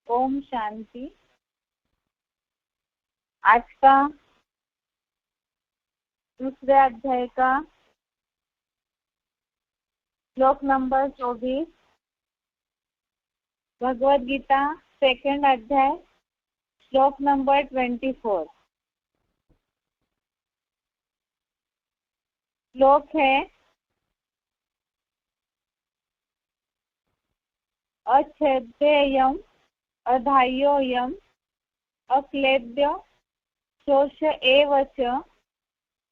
ओम शांति। आज का दूसरे अध्याय का श्लोक नंबर 24, भगवद गीता सेकंड अध्याय श्लोक नंबर 24। श्लोक है अच्छेद्येयम् अधाह्योऽयम् अक्लेद्य शोष एव च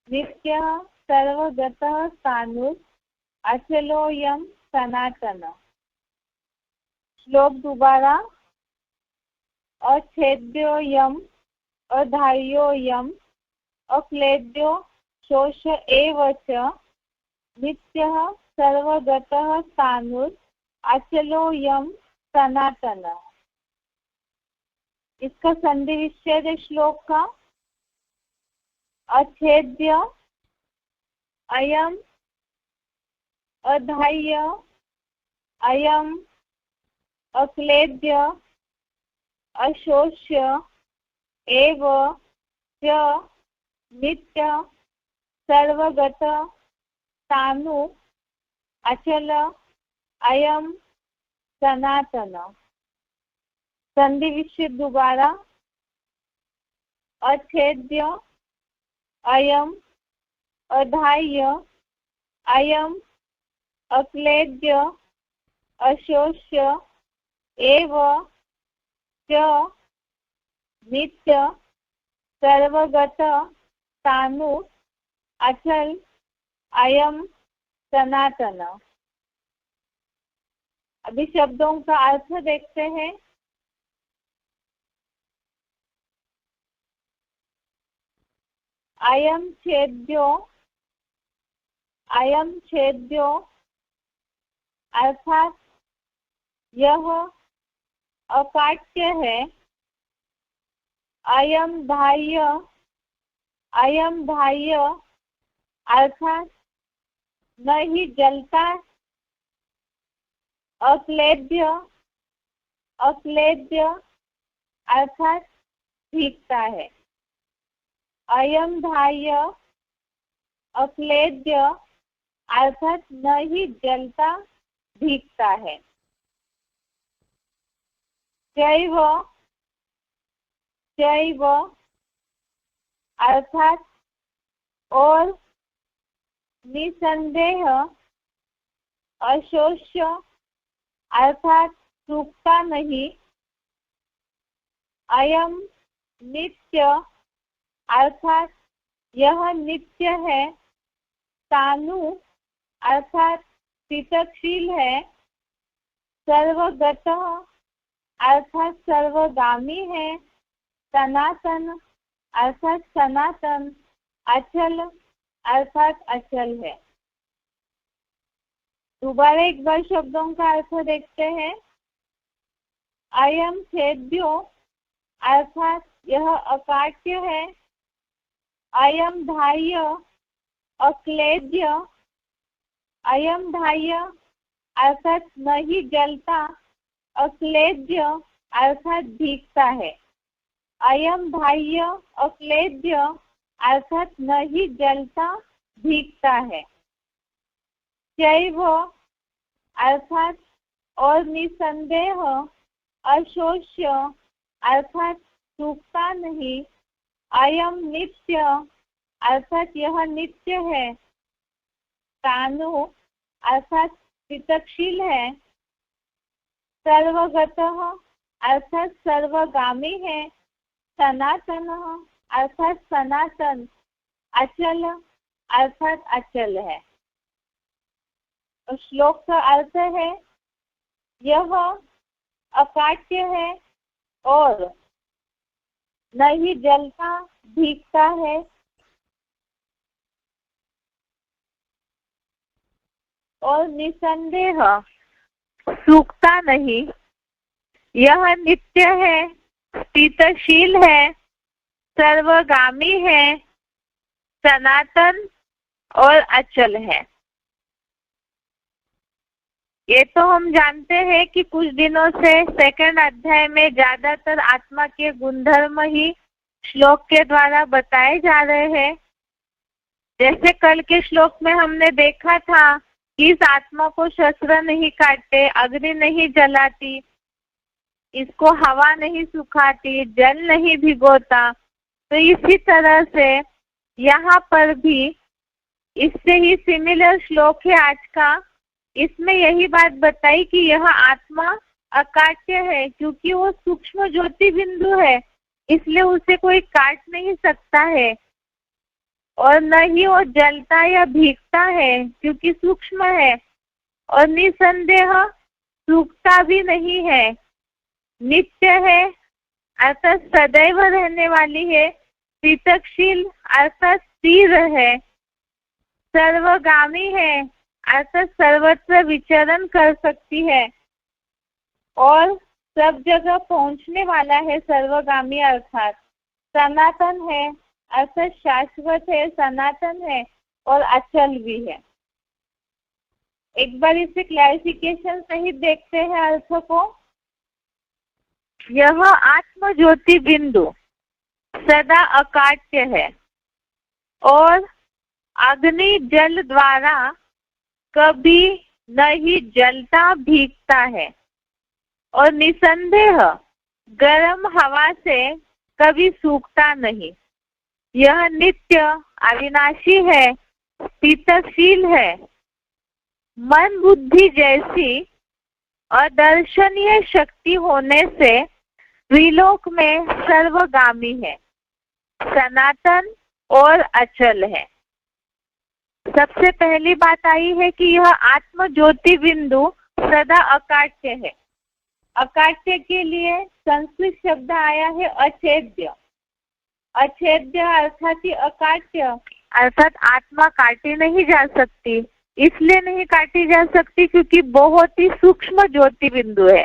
नित्यः सर्वगतः स्थाणुः अचलोऽयं सनातन। श्लोक दोबारा। अच्छेद्योऽयम् अधाह्योऽयम् अक्लेद्यो शोष एव च नित्यः सर्वगतः स्थाणुः अचलोऽयं सनातन। इसका संधि विच्छेद श्लोक का अच्छेद्य अयम अधाह्य अयम अक्लेद्य अशोष्य एव च नित्य सर्वगत स्थाणु अचल अयम सनातन। संधि विच्छेद दोबारा। अच्छेद्य अयम अधाह्य अयम अक्लेद्य अशोष्य एव च नित्य सर्वगत स्थाणु अचल अयम सनातन। अभी शब्दों का अर्थ देखते हैं। अयम छेद्यो अर्थात यह अकाट्य है। अयम धाह्य अर्थात नहीं जलता। अक्लेद्य अर्थात भीगता है। अयम धाह्य अक्लेद्य अर्थात नहीं जलता भीगता है। जैव अर्थात और निसंदेह। अशोष्य अर्थात सूखता नहीं। अयम नित्य अर्थात यह नित्य है। स्थाणु अर्थात स्थितशील है। सर्वगत अर्थात सर्वगामी है। सनातन अर्थात सनातन। अचल अर्थात अचल है। दोबारा एक बार शब्दों का अर्थ देखते हैं। अयम छेद्यो अर्थात यह अकाट्य है। अयम धाह्य अक्लेद्य अयम धाह्य अर्थात नहीं जलता। अक्लेद्य अर्थात भीगता है। अयम धाह्य अक्लेद्य अर्थात नहीं जलता भीगता है। जैव अर्थात और निसंदेह। अशोष्य अर्थात सूखता नहीं। अयम नित्य अर्थात यह नित्य है। स्थाणु अर्थात स्थितशील है। सर्वगत अर्थात सर्वगामी है। सनातन अर्थात सनातन। अचल अर्थात अचल है। श्लोक का अर्थ है यह अकाट्य है और नहीं जलता भीगता है। और निसंदेह सूखता नहीं। यह नित्य है। स्थितशील है। सर्वगामी है। सनातन और अचल है। ये तो हम जानते हैं कि कुछ दिनों से सेकंड अध्याय में ज्यादातर आत्मा के गुणधर्म ही श्लोक के द्वारा बताए जा रहे हैं। जैसे कल के श्लोक में हमने देखा था कि इस आत्मा को शस्त्र नहीं काटते, अग्नि नहीं जलाती, इसको हवा नहीं सुखाती, जल नहीं भिगोता। तो इसी तरह से यहाँ पर भी इससे ही सिमिलर श्लोक है आज का। इसमें यही बात बताई कि यह आत्मा अकाट्य है, क्योंकि वो सूक्ष्म ज्योति बिंदु है, इसलिए उसे कोई काट नहीं सकता है। और न ही वो जलता या भीगता है, क्योंकि सूक्ष्म है। और निसंदेह सूखता भी नहीं है, नित्य है अर्थात सदैव रहने वाली है, स्थितशील अर्थात स्थिर है, सर्वगामी है अर्थात सर्वत्र विचरण कर सकती है, और सब जगह पहुंचने वाला है, सर्वगामी अर्थात सनातन है अर्थात शाश्वत है, सनातन है और अचल भी है। एक बार इसे क्लैरिफिकेशन सहित देखते हैं अर्थ को। यह आत्म ज्योति बिंदु सदा अकाट्य है और अग्नि जल द्वारा कभी नहीं जलता भीगता है, और निसंदेह गर्म हवा से कभी सूखता नहीं। यह नित्य अविनाशी है, स्थितशील है, मन बुद्धि जैसी अदर्शनीय शक्ति होने से त्रिलोक में सर्वगामी है, सनातन और अचल है। सबसे पहली बात आई है कि यह आत्म ज्योति बिंदु सदा अकाट्य है। अकाट्य के लिए संस्कृत शब्द आया है अछेद्य। अछेद्य अर्थात ही अकाट्य, अर्थात आत्मा काटी नहीं जा सकती। इसलिए नहीं काटी जा सकती क्योंकि बहुत ही सूक्ष्म ज्योति बिंदु है।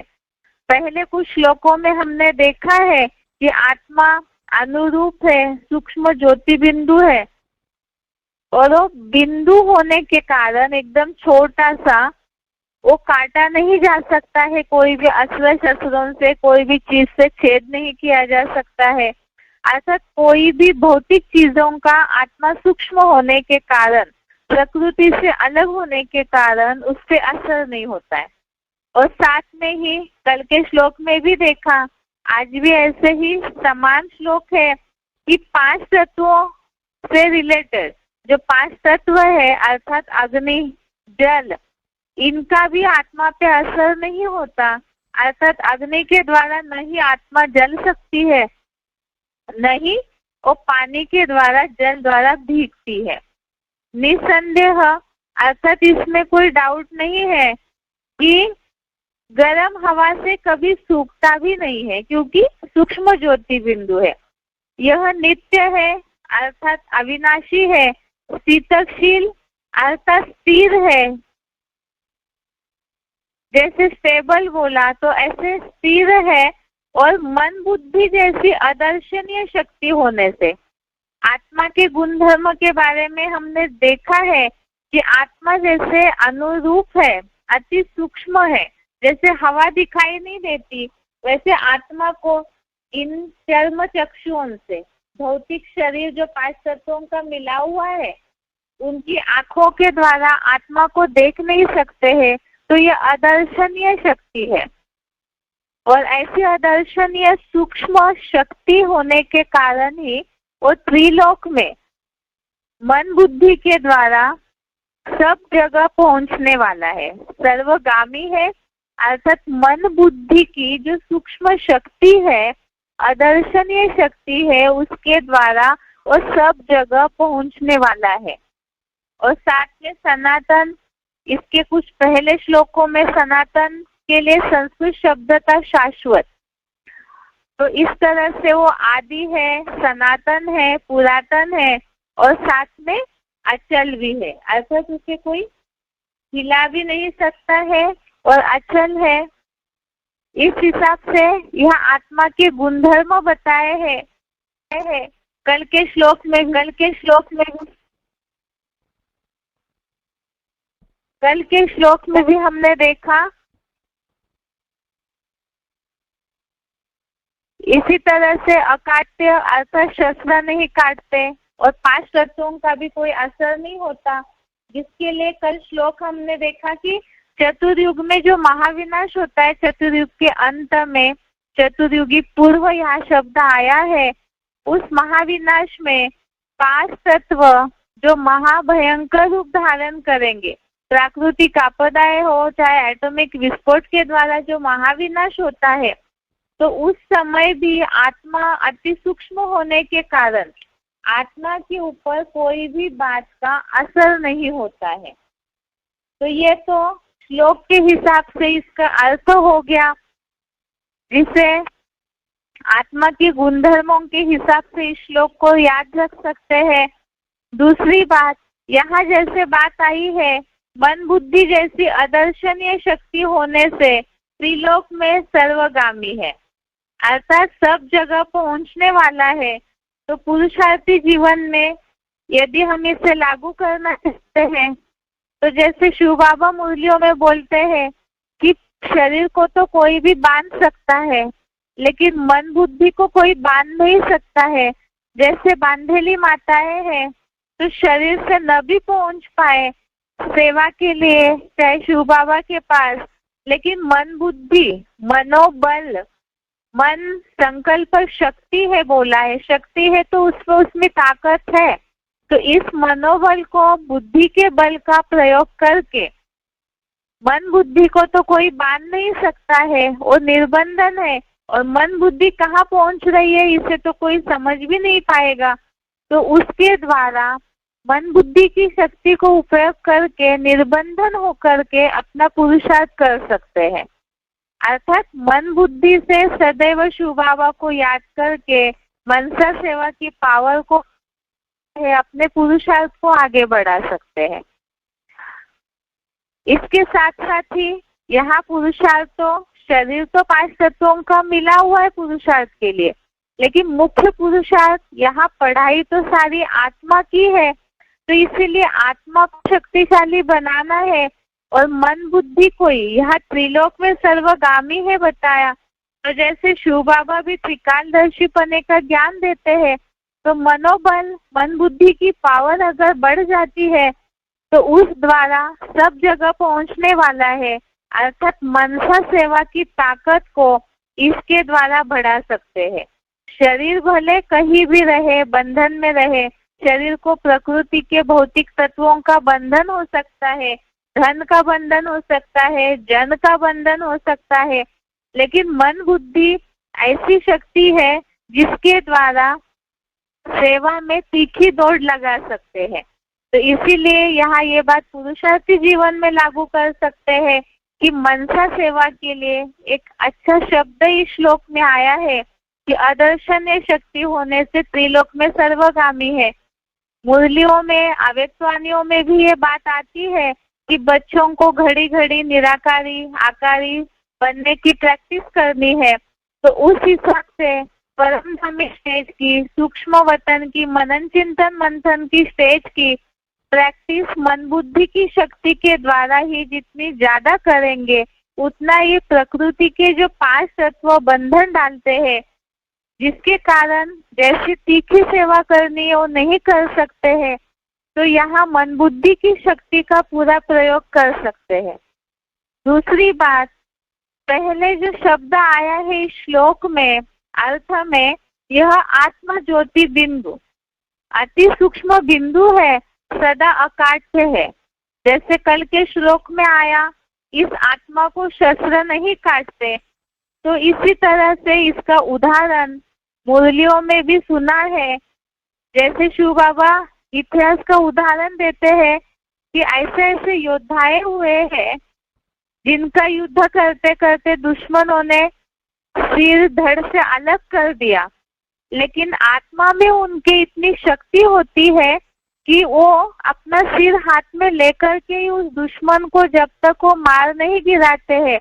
पहले कुछ श्लोकों में हमने देखा है कि आत्मा अनुरूप है, सूक्ष्म ज्योति बिंदु है, और वो बिंदु होने के कारण एकदम छोटा सा, वो काटा नहीं जा सकता है, कोई भी अस्त्र शस्त्रों से, कोई भी चीज से छेद नहीं किया जा सकता है। अर्थात कोई भी भौतिक चीजों का आत्मा सूक्ष्म होने के कारण, प्रकृति से अलग होने के कारण उस पर असर नहीं होता है। और साथ में ही कल के श्लोक में भी देखा, आज भी ऐसे ही समान श्लोक है कि 5 तत्वों से रिलेटेड जो 5 तत्व है अर्थात अग्नि, जल, इनका भी आत्मा पे असर नहीं होता। अर्थात अग्नि के द्वारा नहीं आत्मा जल सकती है, नहीं वो पानी के द्वारा, जल द्वारा भीगती है। निसंदेह अर्थात इसमें कोई डाउट नहीं है कि गर्म हवा से कभी सूखता भी नहीं है, क्योंकि सूक्ष्म ज्योति बिंदु है। यह नित्य है अर्थात अविनाशी है, स्थितशील अर्थात स्थिर है। जैसे स्टेबल बोला तो ऐसे स्थिर है, और मन बुद्धि जैसी अदर्शनीय शक्ति होने से। आत्मा के गुणधर्म के बारे में हमने देखा है कि आत्मा जैसे अनुरूप है, अति सूक्ष्म है। जैसे हवा दिखाई नहीं देती, वैसे आत्मा को इन चर्म चक्षुओं से, भौतिक शरीर जो 5 तत्वों का मिला हुआ है, उनकी आंखों के द्वारा आत्मा को देख नहीं सकते हैं। तो यह अदर्शनीय शक्ति है, और ऐसी अदर्शनीय सूक्ष्म शक्ति होने के कारण ही वो त्रिलोक में मन बुद्धि के द्वारा सब जगह पहुंचने वाला है, सर्वगामी है। अर्थात मन बुद्धि की जो सूक्ष्म शक्ति है, अदर्शनीय शक्ति है, उसके द्वारा वो सब जगह पहुंचने वाला है। और साथ में सनातन, इसके कुछ पहले श्लोकों में सनातन के लिए संस्कृत शब्द था शाश्वत। तो इस तरह से वो आदि है, सनातन है, पुरातन है, और साथ में अचल भी है। अर्थात उसे कोई हिला भी नहीं सकता है और अचल है। इस हिसाब से यह आत्मा के गुणधर्म बताए हैं कल के श्लोक में कल के श्लोक में भी हमने देखा, इसी तरह से अकाट्य अर्थात शस्त्र नहीं काटते और 5 तत्वों का भी कोई असर नहीं होता, जिसके लिए कल श्लोक हमने देखा कि चतुर्युग में जो महाविनाश होता है, चतुर्युग के अंत में, चतुर्युगी पूर्व यहाँ शब्द आया है, उस महाविनाश में 5 तत्व जो महाभयंकर रूप धारण करेंगे, प्राकृतिक आपदाएं हो चाहे एटॉमिक विस्फोट के द्वारा जो महाविनाश होता है, तो उस समय भी आत्मा अति सूक्ष्म होने के कारण आत्मा के ऊपर कोई भी बात का असर नहीं होता है। तो ये तो श्लोक के हिसाब से इसका अर्थ हो गया, जिसे आत्मा के गुणधर्मों के हिसाब से इस श्लोक को याद रख सकते हैं। दूसरी बात, यहाँ जैसे बात आई है, मन बुद्धि जैसी अदर्शनीय शक्ति होने से त्रिलोक में सर्वगामी है, अर्थात सब जगह पहुंचने वाला है। तो पुरुषार्थी जीवन में यदि हम इसे लागू करना चाहते हैं, तो जैसे शिव बाबा मुरलियों में बोलते हैं कि शरीर को तो कोई भी बांध सकता है, लेकिन मन बुद्धि को कोई बांध नहीं सकता है। जैसे बांधेली माताएं हैं, तो शरीर से न भी पहुंच पाए सेवा के लिए चाहे शिव बाबा के पास, लेकिन मन बुद्धि, मनोबल, मन संकल्प शक्ति है, बोला है शक्ति है, तो उसमें ताकत है। तो इस मनोबल को बुद्धि के बल का प्रयोग करके, मन बुद्धि को तो कोई बांध नहीं सकता है, वो निर्बंधन है, और मन बुद्धि कहाँ पहुंच रही है इसे तो कोई समझ भी नहीं पाएगा। तो उसके द्वारा मन बुद्धि की शक्ति को उपयोग करके निर्बंधन होकर के अपना पुरुषार्थ कर सकते हैं। अर्थात मन बुद्धि से सदैव शिव बाबा को याद करके मनसा सेवा की पावर को अपने पुरुषार्थ को आगे बढ़ा सकते हैं। इसके साथ साथ ही यहाँ पुरुषार्थ तो, शरीर तो 5 तत्वों का मिला हुआ है पुरुषार्थ के लिए, लेकिन मुख्य पुरुषार्थ यहाँ पढ़ाई तो सारी आत्मा की है, तो इसीलिए आत्मा को शक्तिशाली बनाना है और मन बुद्धि को ही यहाँ त्रिलोक में सर्वगामी है बताया। तो जैसे शिव बाबा भी त्रिकालदर्शी पने का ज्ञान देते हैं, तो मनोबल, मन बुद्धि की पावर अगर बढ़ जाती है तो उस द्वारा सब जगह पहुंचने वाला है, अर्थात मनसा सेवा की ताकत को इसके द्वारा बढ़ा सकते हैं। शरीर भले कहीं भी रहे, बंधन में रहे, शरीर को प्रकृति के भौतिक तत्वों का बंधन हो सकता है, धन का बंधन हो सकता है, जन का बंधन हो सकता है, लेकिन मन बुद्धि ऐसी शक्ति है जिसके द्वारा सेवा में तीखी दौड़ लगा सकते हैं। तो इसीलिए यहाँ ये बात पुरुषार्थी जीवन में लागू कर सकते हैं कि मनसा सेवा के लिए एक अच्छा शब्द इस श्लोक में आया है कि अदर्शनीय शक्ति होने से त्रिलोक में सर्वगामी है। मुरलियों में, आवेगवाणियों में भी ये बात आती है कि बच्चों को घड़ी घड़ी निराकारी आकारी बनने की प्रैक्टिस करनी है। तो उस हिसाब से परमधामी स्टेज की, सूक्ष्म वतन की, मनन चिंतन मंथन की स्टेज की प्रैक्टिस मन बुद्धि की शक्ति के द्वारा ही जितनी ज्यादा करेंगे, उतना ये प्रकृति के जो 5 तत्व बंधन डालते हैं, जिसके कारण जैसी तीखी सेवा करनी है वो नहीं कर सकते हैं, तो यहाँ मन बुद्धि की शक्ति का पूरा प्रयोग कर सकते हैं। दूसरी बात, पहले जो शब्द आया है इस श्लोक में अर्थ में, यह आत्मा ज्योति बिंदु अति सूक्ष्म बिंदु है, सदा अकाट्य है। जैसे कल के श्लोक में आया, इस आत्मा को शस्त्र नहीं काटते, तो इसी तरह से इसका उदाहरण मुरलियों में भी सुना है। जैसे शिव बाबा इतिहास का उदाहरण देते हैं कि ऐसे ऐसे योद्धाएं हुए हैं जिनका युद्ध करते करते दुश्मनों ने सिर धड़ से अलग कर दिया, लेकिन आत्मा में उनके इतनी शक्ति होती है कि वो अपना सिर हाथ में लेकर के ही उस दुश्मन को जब तक वो मार नहीं गिराते हैं,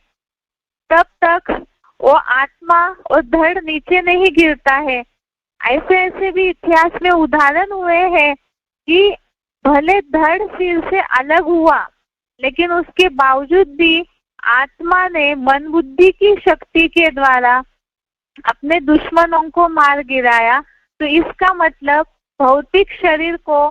तब तक वो आत्मा और धड़ नीचे नहीं गिरता है। ऐसे ऐसे भी इतिहास में उदाहरण हुए हैं कि भले धड़ सिर से अलग हुआ, लेकिन उसके बावजूद भी आत्मा ने मन बुद्धि की शक्ति के द्वारा अपने दुश्मनों को मार गिराया। तो इसका मतलब भौतिक शरीर को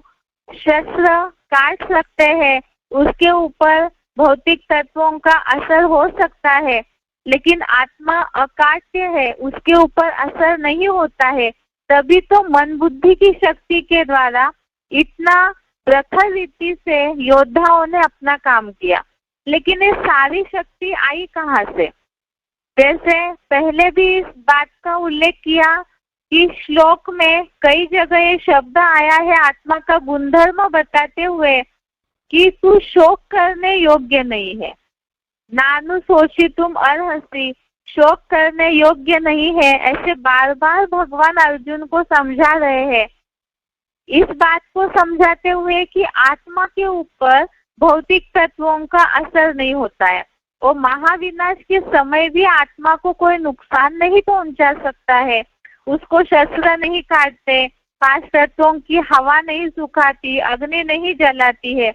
शस्त्र काट सकते हैं, उसके ऊपर भौतिक तत्वों का असर हो सकता है, लेकिन आत्मा अकाट्य है, उसके ऊपर असर नहीं होता है। तभी तो मन बुद्धि की शक्ति के द्वारा इतना प्रखर रीति से योद्धाओं ने अपना काम किया। लेकिन ये सारी शक्ति आई कहाँ से? जैसे पहले भी इस बात का उल्लेख किया कि श्लोक में कई जगह ये शब्द आया है आत्मा का गुणधर्म बताते हुए कि तू शोक करने योग्य नहीं है। नानु शोषितुम अर्हसि, शोक करने योग्य नहीं है, ऐसे बार बार भगवान अर्जुन को समझा रहे हैं। इस बात को समझाते हुए कि आत्मा के ऊपर भौतिक तत्वों का असर नहीं होता है और महाविनाश के समय भी आत्मा को कोई नुकसान नहीं पहुंचा सकता है। उसको शस्त्र नहीं काटते, 5 तत्वों की हवा नहीं सुखाती, अग्नि नहीं जलाती है।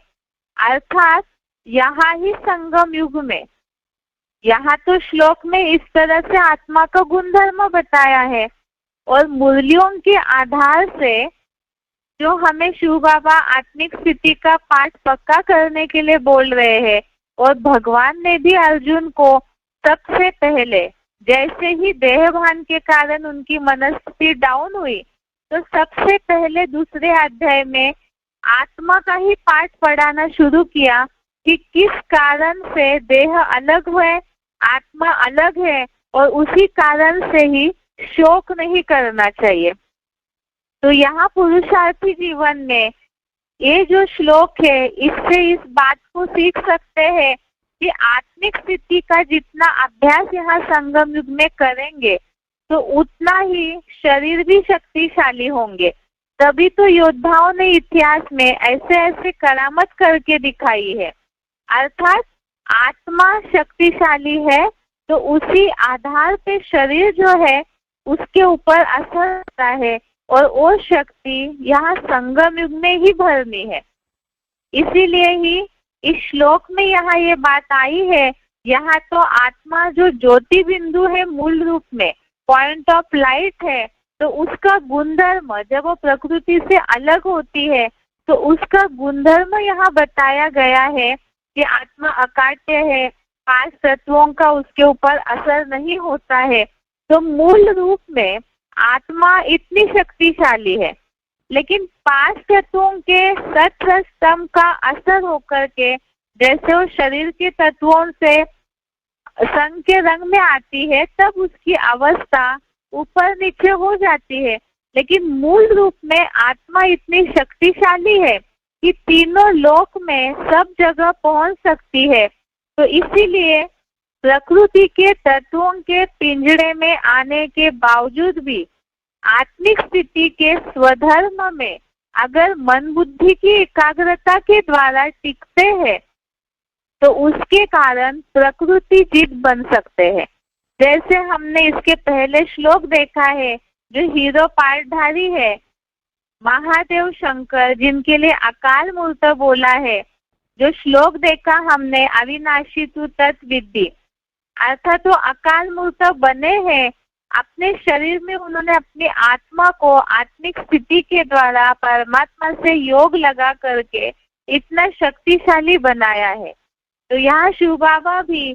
अर्थात यहाँ ही संगम युग में, यहाँ तो श्लोक में इस तरह से आत्मा का गुणधर्म बताया है और मूल्यों के आधार से जो हमें शिव बाबा आत्मिक स्थिति का पाठ पक्का करने के लिए बोल रहे हैं। और भगवान ने भी अर्जुन को सबसे पहले जैसे ही देहभान के कारण उनकी मनस्थिति डाउन हुई तो सबसे पहले दूसरे अध्याय में आत्मा का ही पाठ पढ़ाना शुरू किया कि किस कारण से देह अलग है, आत्मा अलग है और उसी कारण से ही शोक नहीं करना चाहिए। तो यहाँ पुरुषार्थी जीवन में ये जो श्लोक है, इससे इस बात को सीख सकते हैं कि आत्मिक स्थिति का जितना अभ्यास यहाँ संगम युग में करेंगे तो उतना ही शरीर भी शक्तिशाली होंगे। तभी तो योद्धाओं ने इतिहास में ऐसे ऐसे करामत करके दिखाई है। अर्थात आत्मा शक्तिशाली है तो उसी आधार पे शरीर जो है उसके ऊपर असर होता है और वो शक्ति यहाँ संगम युग में ही भरनी है। इसीलिए ही इस श्लोक में यहाँ ये बात आई है। यहाँ तो आत्मा जो ज्योति बिंदु है, मूल रूप में पॉइंट ऑफ लाइट है, तो उसका गुणधर्म जब वो प्रकृति से अलग होती है तो उसका गुणधर्म यहाँ बताया गया है कि आत्मा अकाट्य है, 5 तत्वों का उसके ऊपर असर नहीं होता है। तो मूल रूप में आत्मा इतनी शक्तिशाली है, लेकिन 5 तत्वों के सत्व स्तंभ का असर होकर के जैसे वो शरीर के तत्वों से संग के रंग में आती है तब उसकी अवस्था ऊपर नीचे हो जाती है। लेकिन मूल रूप में आत्मा इतनी शक्तिशाली है कि तीनों लोक में सब जगह पहुंच सकती है। तो इसीलिए प्रकृति के तत्वों के पिंजड़े में आने के बावजूद भी आत्मिक स्थिति के स्वधर्म में अगर मन बुद्धि की एकाग्रता के द्वारा टिकते हैं तो उसके कारण प्रकृति जीत बन सकते हैं। जैसे हमने इसके पहले श्लोक देखा है, जो हीरो पाठधारी है महादेव शंकर, जिनके लिए अकाल मूर्त बोला है, जो श्लोक देखा हमने अविनाशी तु तत्विद्धि, अर्थात वो अकाल मूर्त बने हैं। अपने शरीर में उन्होंने अपनी आत्मा को आत्मिक स्थिति के द्वारा परमात्मा से योग लगा करके इतना शक्तिशाली बनाया है। तो यहाँ शिव बाबा भी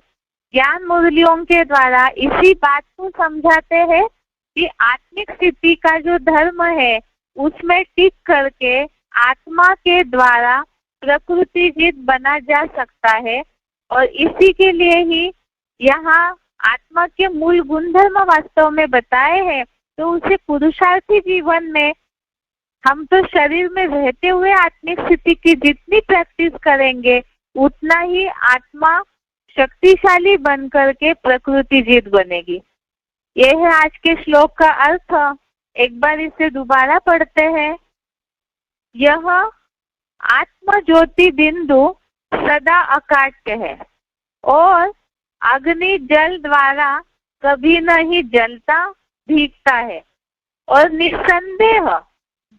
ज्ञान मुरलियों के द्वारा इसी बात को समझाते हैं कि आत्मिक स्थिति का जो धर्म है उसमें टिक करके आत्मा के द्वारा प्रकृति जीत बना जा सकता है। और इसी के लिए ही यहाँ आत्मा के मूल गुणधर्म वास्तव में बताए हैं। तो उसे पुरुषार्थी जीवन में हम तो शरीर में रहते हुए आत्मिक स्थिति की जितनी प्रैक्टिस करेंगे उतना ही आत्मा शक्तिशाली बन करके प्रकृति जीत बनेगी। यह है आज के श्लोक का अर्थ। एक बार इसे दोबारा पढ़ते हैं। यह आत्म ज्योति बिंदु सदा अकाट्य है और अग्नि जल द्वारा कभी नहीं जलता भीगता है और निस्संदेह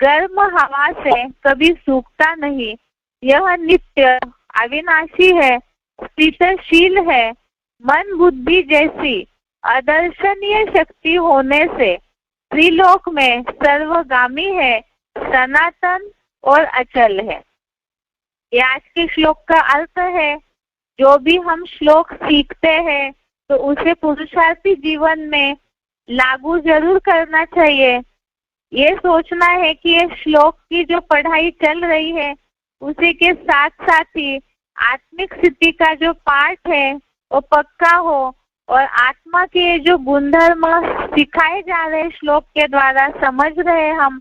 गर्म हवा से कभी सूखता नहीं। यह नित्य अविनाशी है, स्थितशील है, मन बुद्धि जैसी अदर्शनीय शक्ति होने से त्रिलोक में सर्वगामी है, सनातन और अचल है। ये आज के श्लोक का अर्थ है। जो भी हम श्लोक सीखते हैं तो उसे पुरुषार्थी जीवन में लागू जरूर करना चाहिए। ये सोचना है कि ये श्लोक की जो पढ़ाई चल रही है उसी के साथ साथ ही आत्मिक स्थिति का जो पाठ है वो पक्का हो और आत्मा के जो गुणधर्म सिखाए जा रहे श्लोक के द्वारा समझ रहे हम,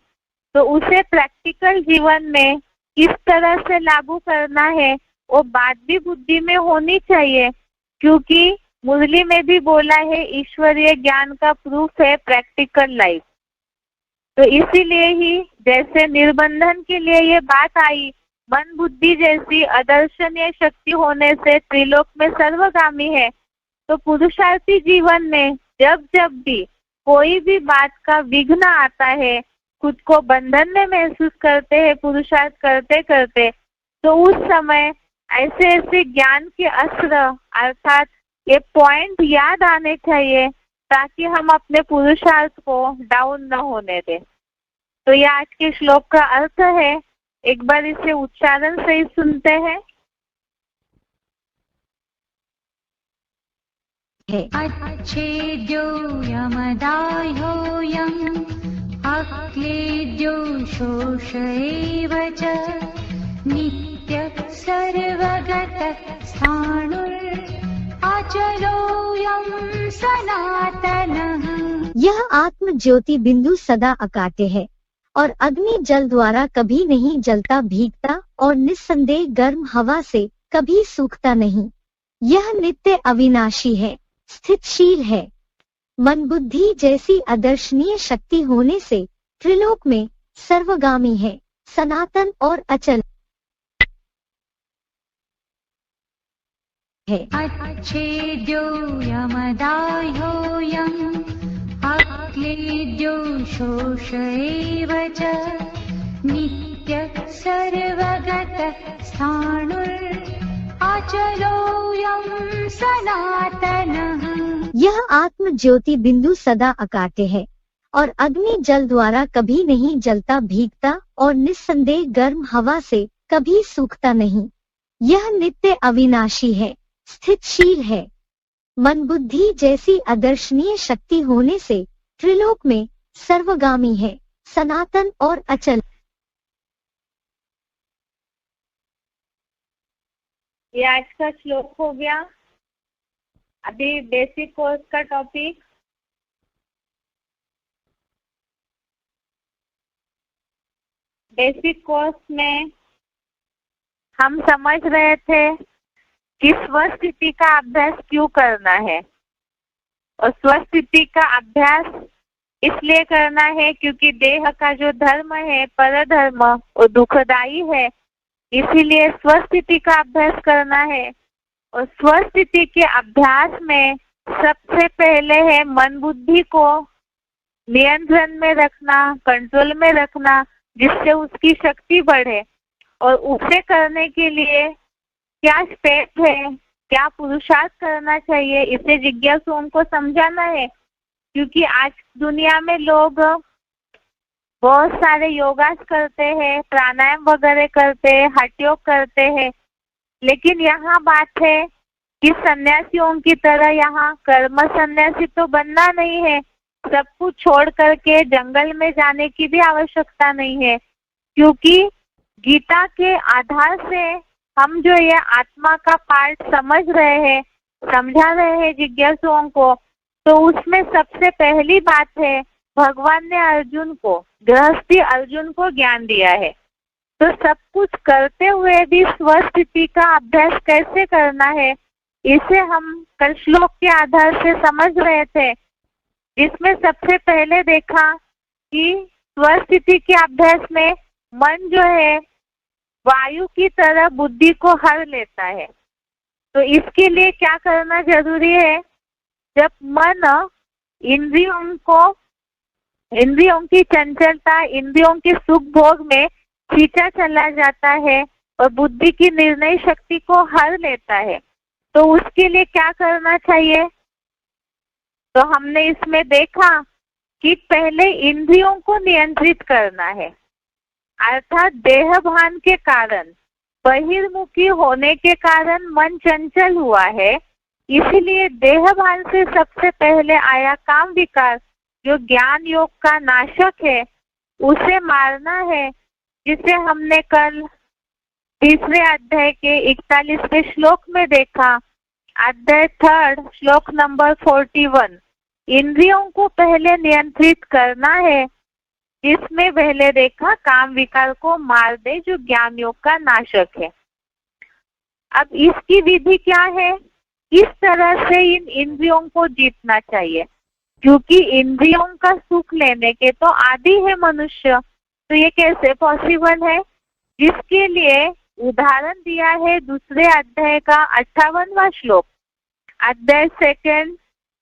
तो उसे प्रैक्टिकल जीवन में किस तरह से लागू करना है वो बात भी बुद्धि में होनी चाहिए। क्योंकि मुरली में भी बोला है ईश्वरीय ज्ञान का प्रूफ है प्रैक्टिकल लाइफ। तो इसीलिए ही जैसे निर्बंधन के लिए ये बात आई, मन बुद्धि जैसी अदर्शनीय शक्ति होने से त्रिलोक में सर्वगामी है, तो पुरुषार्थी जीवन में जब जब भी कोई भी बात का विघ्न आता है, खुद को बंधन में महसूस करते हैं पुरुषार्थ करते करते, तो उस समय ऐसे ऐसे ज्ञान के अस्त्र अर्थात ये पॉइंट याद आने चाहिए ताकि हम अपने पुरुषार्थ को डाउन न होने दें। तो ये आज के श्लोक का अर्थ है। एक बार इसे उच्चारण से ही सुनते हैं। अच्छेद्यो यमदाह्योऽयम् अक्लेद्यो शोषयेव च नित्यः सर्वगतः स्थाणुर् अचलोऽयं सनातनः। यह आत्म ज्योति बिंदु सदा अकाट्य है और अग्नि जल द्वारा कभी नहीं जलता भीगता और निस्संदेह गर्म हवा से कभी सूखता नहीं। यह नित्य अविनाशी है, स्थितशील है, मन बुद्धि जैसी अदर्शनीय शक्ति होने से त्रिलोक में सर्वगामी है, सनातन और अचल है। अच्छेद्यो यमदाह्योऽयम् अक्लेद्यो शोषयेव च नित्यः सर्वगतः स्थाणुर् अचलोऽयं सनातनः। यह आत्म ज्योति बिंदु सदा अकाट्य है और अग्नि जल द्वारा कभी नहीं जलता भीगता और निस्संदेह गर्म हवा से कभी सूखता नहीं। यह नित्य अविनाशी है, स्थितशील है, मन बुद्धि जैसी अदर्शनीय शक्ति होने से त्रिलोक में सर्वगामी है, सनातन और अचल। ये आज का श्लोक हो गया। अभी बेसिक कोर्स का टॉपिक बेसिक कोर्स में हम समझ रहे थे कि स्वस्थिति का अभ्यास क्यों करना है, और स्वस्थिति का अभ्यास इसलिए करना है क्योंकि देह का जो धर्म है परधर्म वो दुखदायी है, इसीलिए स्वस्थिति का अभ्यास करना है। और स्वस्थिति के अभ्यास में सबसे पहले है मन बुद्धि को नियंत्रण में रखना, कंट्रोल में रखना, जिससे उसकी शक्ति बढ़े। और उसे करने के लिए क्या स्टेप है, क्या पुरुषार्थ करना चाहिए, इसे जिज्ञासुओं को समझाना है। क्योंकि आज दुनिया में लोग बहुत सारे योगास करते हैं, प्राणायाम वगैरह करते हैं, हठ योग करते हैं, लेकिन यहाँ बात है कि सन्यासियों की तरह यहाँ कर्म सन्यासी तो बनना नहीं है। सब कुछ छोड़ करके जंगल में जाने की भी आवश्यकता नहीं है, क्योंकि गीता के आधार से हम जो ये आत्मा का पार्ट समझ रहे हैं, समझा रहे हैं जिज्ञासुओं को, तो उसमें सबसे पहली बात है भगवान ने अर्जुन को, गृहस्थी अर्जुन को ज्ञान दिया है। तो सब कुछ करते हुए भी स्वस्थिति का अभ्यास कैसे करना है, इसे हम कल श्लोक के आधार से समझ रहे थे, जिसमें सबसे पहले देखा कि स्वस्थिति के अभ्यास में मन जो है वायु की तरह बुद्धि को हर लेता है। तो इसके लिए क्या करना जरूरी है, जब मन इंद्रियों की चंचलता, इंद्रियों के सुख भोग में खींचा चला जाता है, और बुद्धि की निर्णय शक्ति को हर लेता है। तो उसके लिए क्या करना चाहिए? तो हमने इसमें देखा कि पहले इंद्रियों को नियंत्रित करना है, अर्थात देह भान के कारण, बहिर्मुखी होने के कारण मन चंचल हुआ है, इसीलिए देह भान से सबसे पहले आया काम विकार, जो ज्ञान योग का नाशक है, उसे मारना है, जिसे हमने कल तीसरे अध्याय के 41वें श्लोक में देखा। अध्याय 3 श्लोक नंबर 41, इंद्रियों को पहले नियंत्रित करना है, जिसमें पहले देखा काम विकार को मार दे, जो ज्ञान योग का नाशक है। अब इसकी विधि क्या है? किस तरह से इन इंद्रियों को जीतना चाहिए, क्योंकि इंद्रियों का सुख लेने के तो आदी है मनुष्य, तो ये कैसे पॉसिबल है? जिसके लिए उदाहरण दिया है दूसरे अध्याय का 58वां श्लोक, अध्याय 2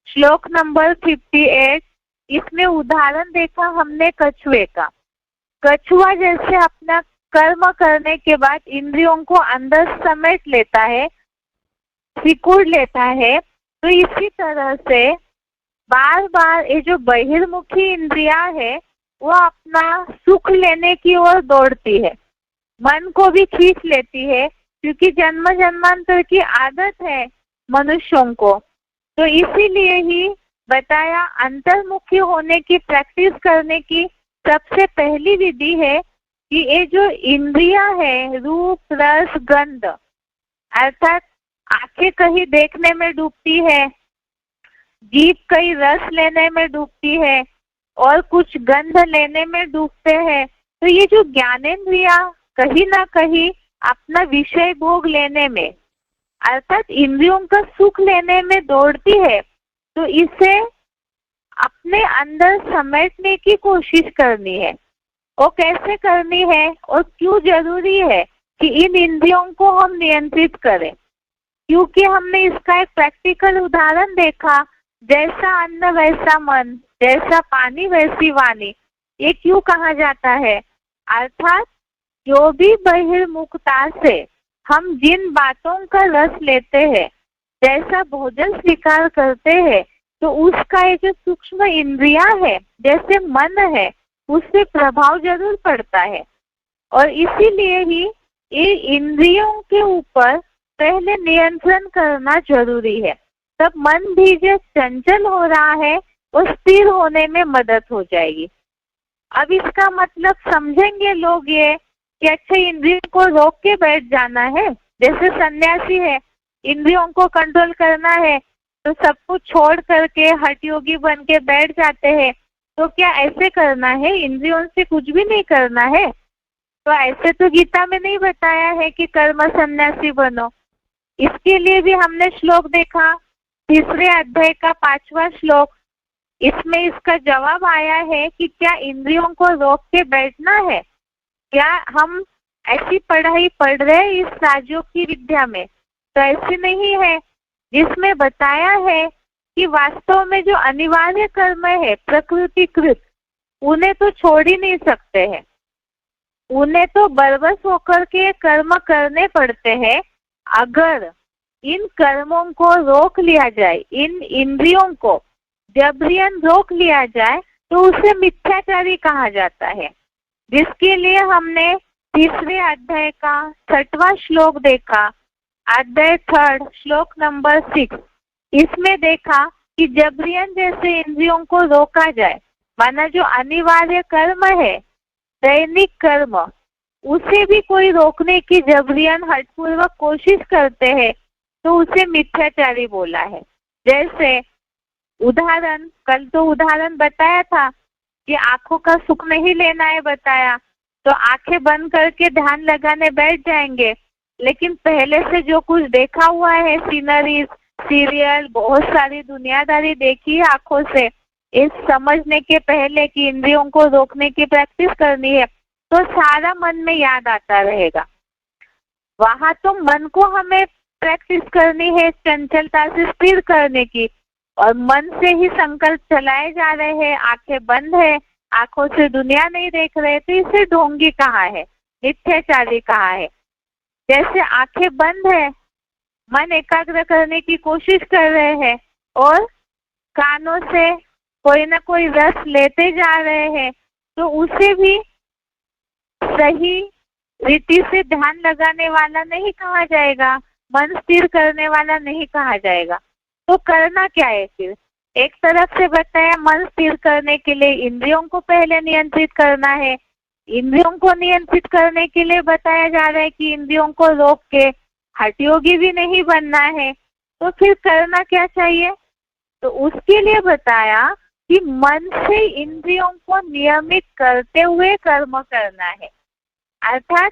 श्लोक नंबर 58। इसमें उदाहरण देखा हमने कछुए का। कछुआ जैसे अपना कर्म करने के बाद इंद्रियों को अंदर समेट लेता है, सिकुड़ लेता है, तो इसी तरह से बार बार ये जो बहिर्मुखी इंद्रिया है वो अपना सुख लेने की ओर दौड़ती है, मन को भी खींच लेती है, क्योंकि जन्म जन्मांतर की आदत है मनुष्यों को। तो इसीलिए ही बताया अंतर्मुखी होने की प्रैक्टिस करने की सबसे पहली विधि है कि ये जो इंद्रियां है, रूप रस गंध, अर्थात आंखें कहीं देखने में डूबती है, जीभ कहीं रस लेने में डूबती है, और कुछ गंध लेने में डूबते हैं, तो ये जो ज्ञानेंद्रिया कहीं ना कहीं अपना विषय भोग लेने में, अर्थात इंद्रियों का सुख लेने में दौड़ती है, तो इसे अपने अंदर समेटने की कोशिश करनी है। और कैसे करनी है और क्यों जरूरी है कि इन इंद्रियों को हम नियंत्रित करें? क्योंकि हमने इसका एक प्रैक्टिकल उदाहरण देखा, जैसा अन्न वैसा मन, जैसा पानी वैसी वाणी। ये क्यों कहा जाता है? अर्थात जो भी बहिर्मुखता से हम जिन बातों का रस लेते हैं, जैसा भोजन स्वीकार करते हैं, तो उसका एक सूक्ष्म इंद्रिया है, जैसे मन है, उससे प्रभाव जरूर पड़ता है। और इसीलिए ही ये इंद्रियों के ऊपर पहले नियंत्रण करना जरूरी है, तब मन भी जो चंचल हो रहा है वो स्थिर होने में मदद हो जाएगी। अब इसका मतलब समझेंगे लोग ये कि अच्छा इंद्रियों को रोक के बैठ जाना है, जैसे सन्यासी है, इंद्रियों को कंट्रोल करना है तो सब कुछ छोड़ करके हठ योगी बन के बैठ जाते हैं। तो क्या ऐसे करना है? इंद्रियों से कुछ भी नहीं करना है? तो ऐसे तो गीता में नहीं बताया है कि कर्म सन्यासी बनो। इसके लिए भी हमने श्लोक देखा, तीसरे अध्याय का 5वां श्लोक। इसमें इसका जवाब आया है कि क्या इंद्रियों को रोक के बैठना है? क्या हम ऐसी पढ़ाई पढ़ रहे हैं इस राजयोग की विद्या में? तो ऐसी नहीं है, जिसमें बताया है कि वास्तव में जो अनिवार्य कर्म है प्रकृतिकृत, उन्हें तो छोड़ ही नहीं सकते हैं, उन्हें तो बरबस होकर के कर्म करने पड़ते हैं। अगर इन कर्मों को रोक लिया जाए, इन इंद्रियों को जबरियन रोक लिया जाए, तो उसे मिथ्याचारी कहा जाता है, जिसके लिए हमने तीसरे अध्याय का 6वां श्लोक देखा, अध्याय 3 श्लोक नंबर 6। इसमें देखा कि जबरियन जैसे इंद्रियों को रोका जाए, माना जो अनिवार्य कर्म है, दैनिक कर्म, उसे भी कोई रोकने की जबरियन हठपूर्वक कोशिश करते हैं, तो उसे मिथ्याचारी बोला है। जैसे उदाहरण, कल तो उदाहरण बताया था कि आंखों का सुख नहीं लेना है बताया, तो आंखें बंद करके ध्यान लगाने बैठ जाएंगे, लेकिन पहले से जो कुछ देखा हुआ है, सीनरीज, सीरियल, बहुत सारी दुनियादारी देखी है आंखों से, इस समझने के पहले कि इंद्रियों को रोकने की प्रैक्टिस करनी है, तो सारा मन में याद आता रहेगा। वहां तो मन को हमें प्रैक्टिस करनी है चंचलता से स्थिर करने की, और मन से ही संकल्प चलाए जा रहे हैं, आंखें बंद है, आंखों से दुनिया नहीं देख रहे, तो इसे ढोंगी कहा है, मिथ्याचारी कहा है। जैसे आंखें बंद है, मन एकाग्र करने की कोशिश कर रहे हैं और कानों से कोई ना कोई रस लेते जा रहे हैं, तो उसे भी सही रीति से ध्यान लगाने वाला नहीं कहा जाएगा, मन स्थिर करने वाला नहीं कहा जाएगा। तो करना क्या है फिर? एक तरफ से बताया मन स्थिर करने के लिए इंद्रियों को पहले नियंत्रित करना है, इंद्रियों को नियंत्रित करने के लिए बताया जा रहा है कि इंद्रियों को रोक के हठयोगी भी नहीं बनना है। तो फिर करना क्या चाहिए? तो उसके लिए बताया कि मन से इंद्रियों को नियमित करते हुए कर्म करना है। अर्थात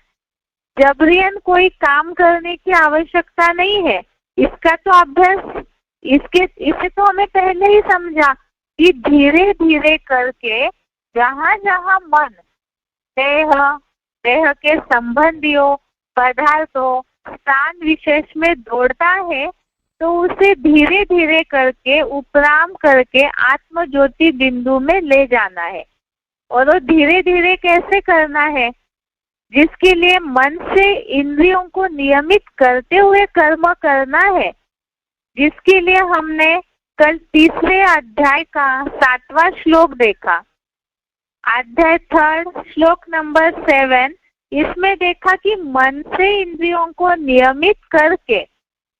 जबरियन कोई काम करने की आवश्यकता नहीं है। इसका तो अभ्यास इसे तो हमें पहले ही समझा कि धीरे धीरे करके जहाँ जहाँ मन देह के संबंधियों, पदार्थों, स्थान विशेष में दौड़ता है, तो उसे धीरे धीरे करके उपराम करके आत्म ज्योति बिंदु में ले जाना है। और वो धीरे धीरे कैसे करना है? जिसके लिए मन से इंद्रियों को नियमित करते हुए कर्म करना है, जिसके लिए हमने कल तीसरे अध्याय का 7वां श्लोक देखा, अध्याय 3 श्लोक नंबर 7। इसमें देखा कि मन से इंद्रियों को नियमित करके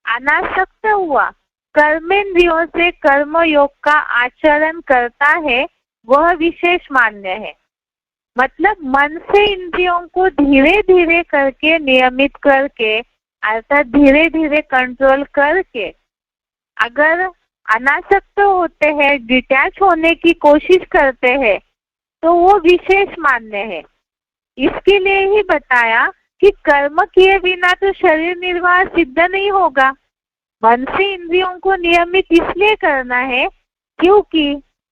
अनासक्त हुआ कर्मेंद्रियों से कर्म योग का आचरण करता है, वह विशेष मान्य है। मतलब मन से इंद्रियों को धीरे धीरे करके नियमित करके, अर्थात धीरे धीरे कंट्रोल करके अगर अनासक्त होते हैं, डिटैच होने की कोशिश करते हैं, तो वो विशेष मान्य है। इसके लिए ही बताया कि कर्म किए बिना तो शरीर निर्वाह सिद्ध नहीं होगा। मन से इंद्रियों को नियमित इसलिए करना है क्योंकि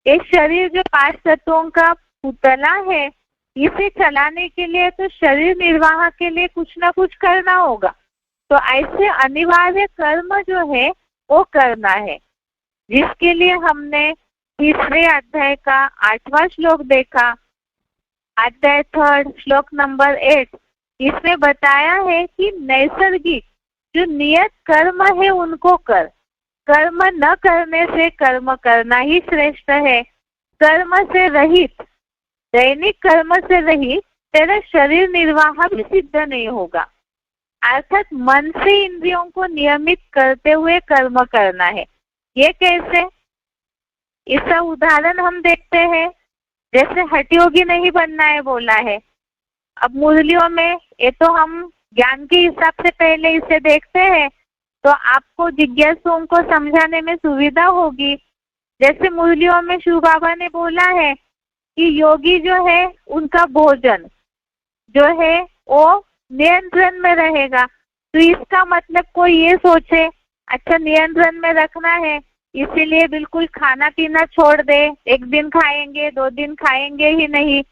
ये शरीर जो 5 तत्वों का पुतला है, इसे चलाने के लिए तो शरीर निर्वाह के लिए कुछ ना कुछ करना होगा। तो ऐसे अनिवार्य कर्म जो है वो करना है, जिसके लिए हमने तीसरे अध्याय का 8वां श्लोक देखा, अध्याय 3 श्लोक नंबर 8। इसमें बताया है कि नैसर्गिक जो नियत कर्म है उनको कर, कर्म न करने से कर्म करना ही श्रेष्ठ है। कर्म से रहित, दैनिक कर्म से रहित तेरा शरीर निर्वाह भी सिद्ध नहीं होगा। अर्थात मन से इंद्रियों को नियमित करते हुए कर्म करना है। ये कैसे? इसका उदाहरण हम देखते हैं। जैसे हठयोगी नहीं बनना है बोला है, अब मुरलियों में ये तो हम ज्ञान के हिसाब से पहले इसे देखते हैं, तो आपको जिज्ञासुओं को समझाने में सुविधा होगी। जैसे मुरलियों में शिव बाबा ने बोला है कि योगी जो है उनका भोजन जो है वो नियंत्रण में रहेगा। तो इसका मतलब कोई ये सोचे अच्छा नियंत्रण में रखना है, इसीलिए बिल्कुल खाना पीना छोड़ दे, 1 दिन खाएंगे 2 दिन खाएंगे ही नहीं,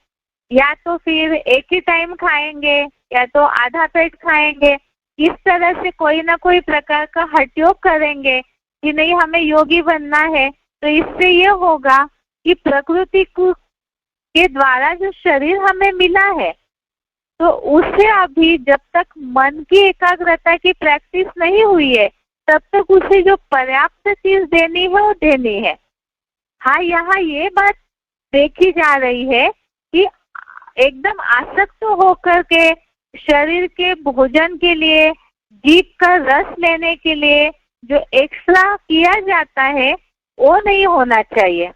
या तो फिर एक ही टाइम खाएंगे या तो आधा पेट खाएंगे। इस तरह से कोई ना कोई प्रकार का हठयोग करेंगे कि नहीं हमें योगी बनना है। तो इससे ये होगा कि प्रकृति के द्वारा जो शरीर हमें मिला है, तो उसे अभी जब तक मन की एकाग्रता की प्रैक्टिस नहीं हुई है, तब तक उसे जो पर्याप्त चीज देनी है वो देनी है। हाँ, यहाँ ये बात देखी जा रही है कि एकदम आसक्त होकर के शरीर के भोजन के लिए, जीभ का रस लेने के लिए जो एक्स्ट्रा किया जाता है वो नहीं होना चाहिए,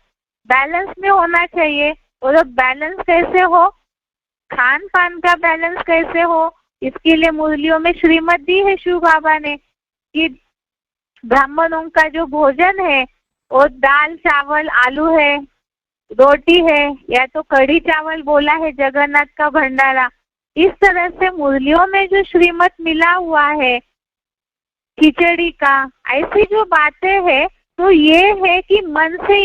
बैलेंस में होना चाहिए। और अब बैलेंस कैसे हो, खान पान का बैलेंस कैसे हो, इसके लिए मुरलियों में श्रीमत दी है शिव बाबा ने कि ब्राह्मणों का जो भोजन है वो दाल चावल आलू है, रोटी है, या तो कढ़ी चावल बोला है जगन्नाथ का भंडारा। इस तरह से मुरलियों में जो श्रीमत मिला हुआ है खिचड़ी का, ऐसी जो बातें है, तो ये है कि मन से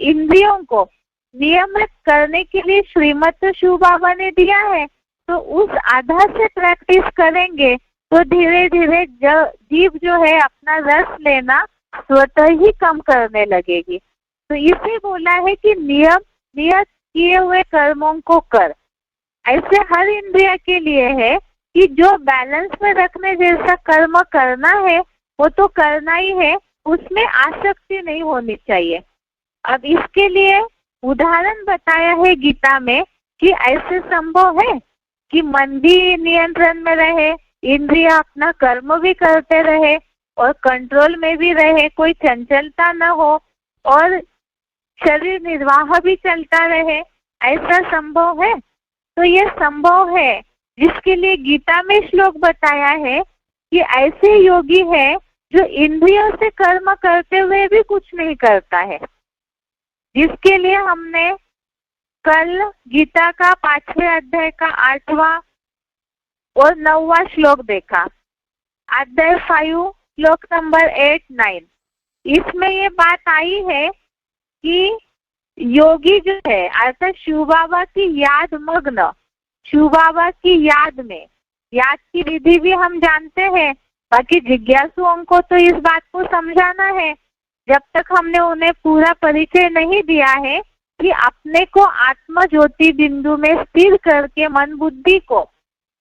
इंद्रियों को नियमित करने के लिए श्रीमत तो शिव बाबा ने दिया है। तो उस आधार से प्रैक्टिस करेंगे तो धीरे धीरे जीभ जो है अपना रस लेना स्वतः ही कम करने लगेगी। तो इसे बोला है कि नियत किए हुए कर्मों को कर। ऐसे हर इंद्रिय के लिए है कि जो बैलेंस में रखने जैसा कर्म करना है वो तो करना ही है, उसमें आसक्ति नहीं होनी चाहिए। अब इसके लिए उदाहरण बताया है गीता में कि ऐसे संभव है कि मन भी नियंत्रण में रहे, इंद्रिया अपना कर्म भी करते रहे और कंट्रोल में भी रहे, कोई चंचलता न हो और शरीर निर्वाह भी चलता रहे, ऐसा संभव है? तो ये संभव है, जिसके लिए गीता में श्लोक बताया है कि ऐसे योगी है जो इंद्रियों से कर्म करते हुए भी कुछ नहीं करता है, जिसके लिए हमने कल गीता का 5वें अध्याय का 8वां और 9वां श्लोक देखा, अध्याय 5 श्लोक नंबर 8, 9। इसमें ये बात आई है कि योगी जो है अर्थात शिव बाबा की याद मग्न, शिव बाबा की याद में, याद की विधि भी हम जानते हैं, बाकी जिज्ञासुओं को तो इस बात को समझाना है जब तक हमने उन्हें पूरा परिचय नहीं दिया है कि अपने को आत्म ज्योति बिंदु में स्थिर करके मन बुद्धि को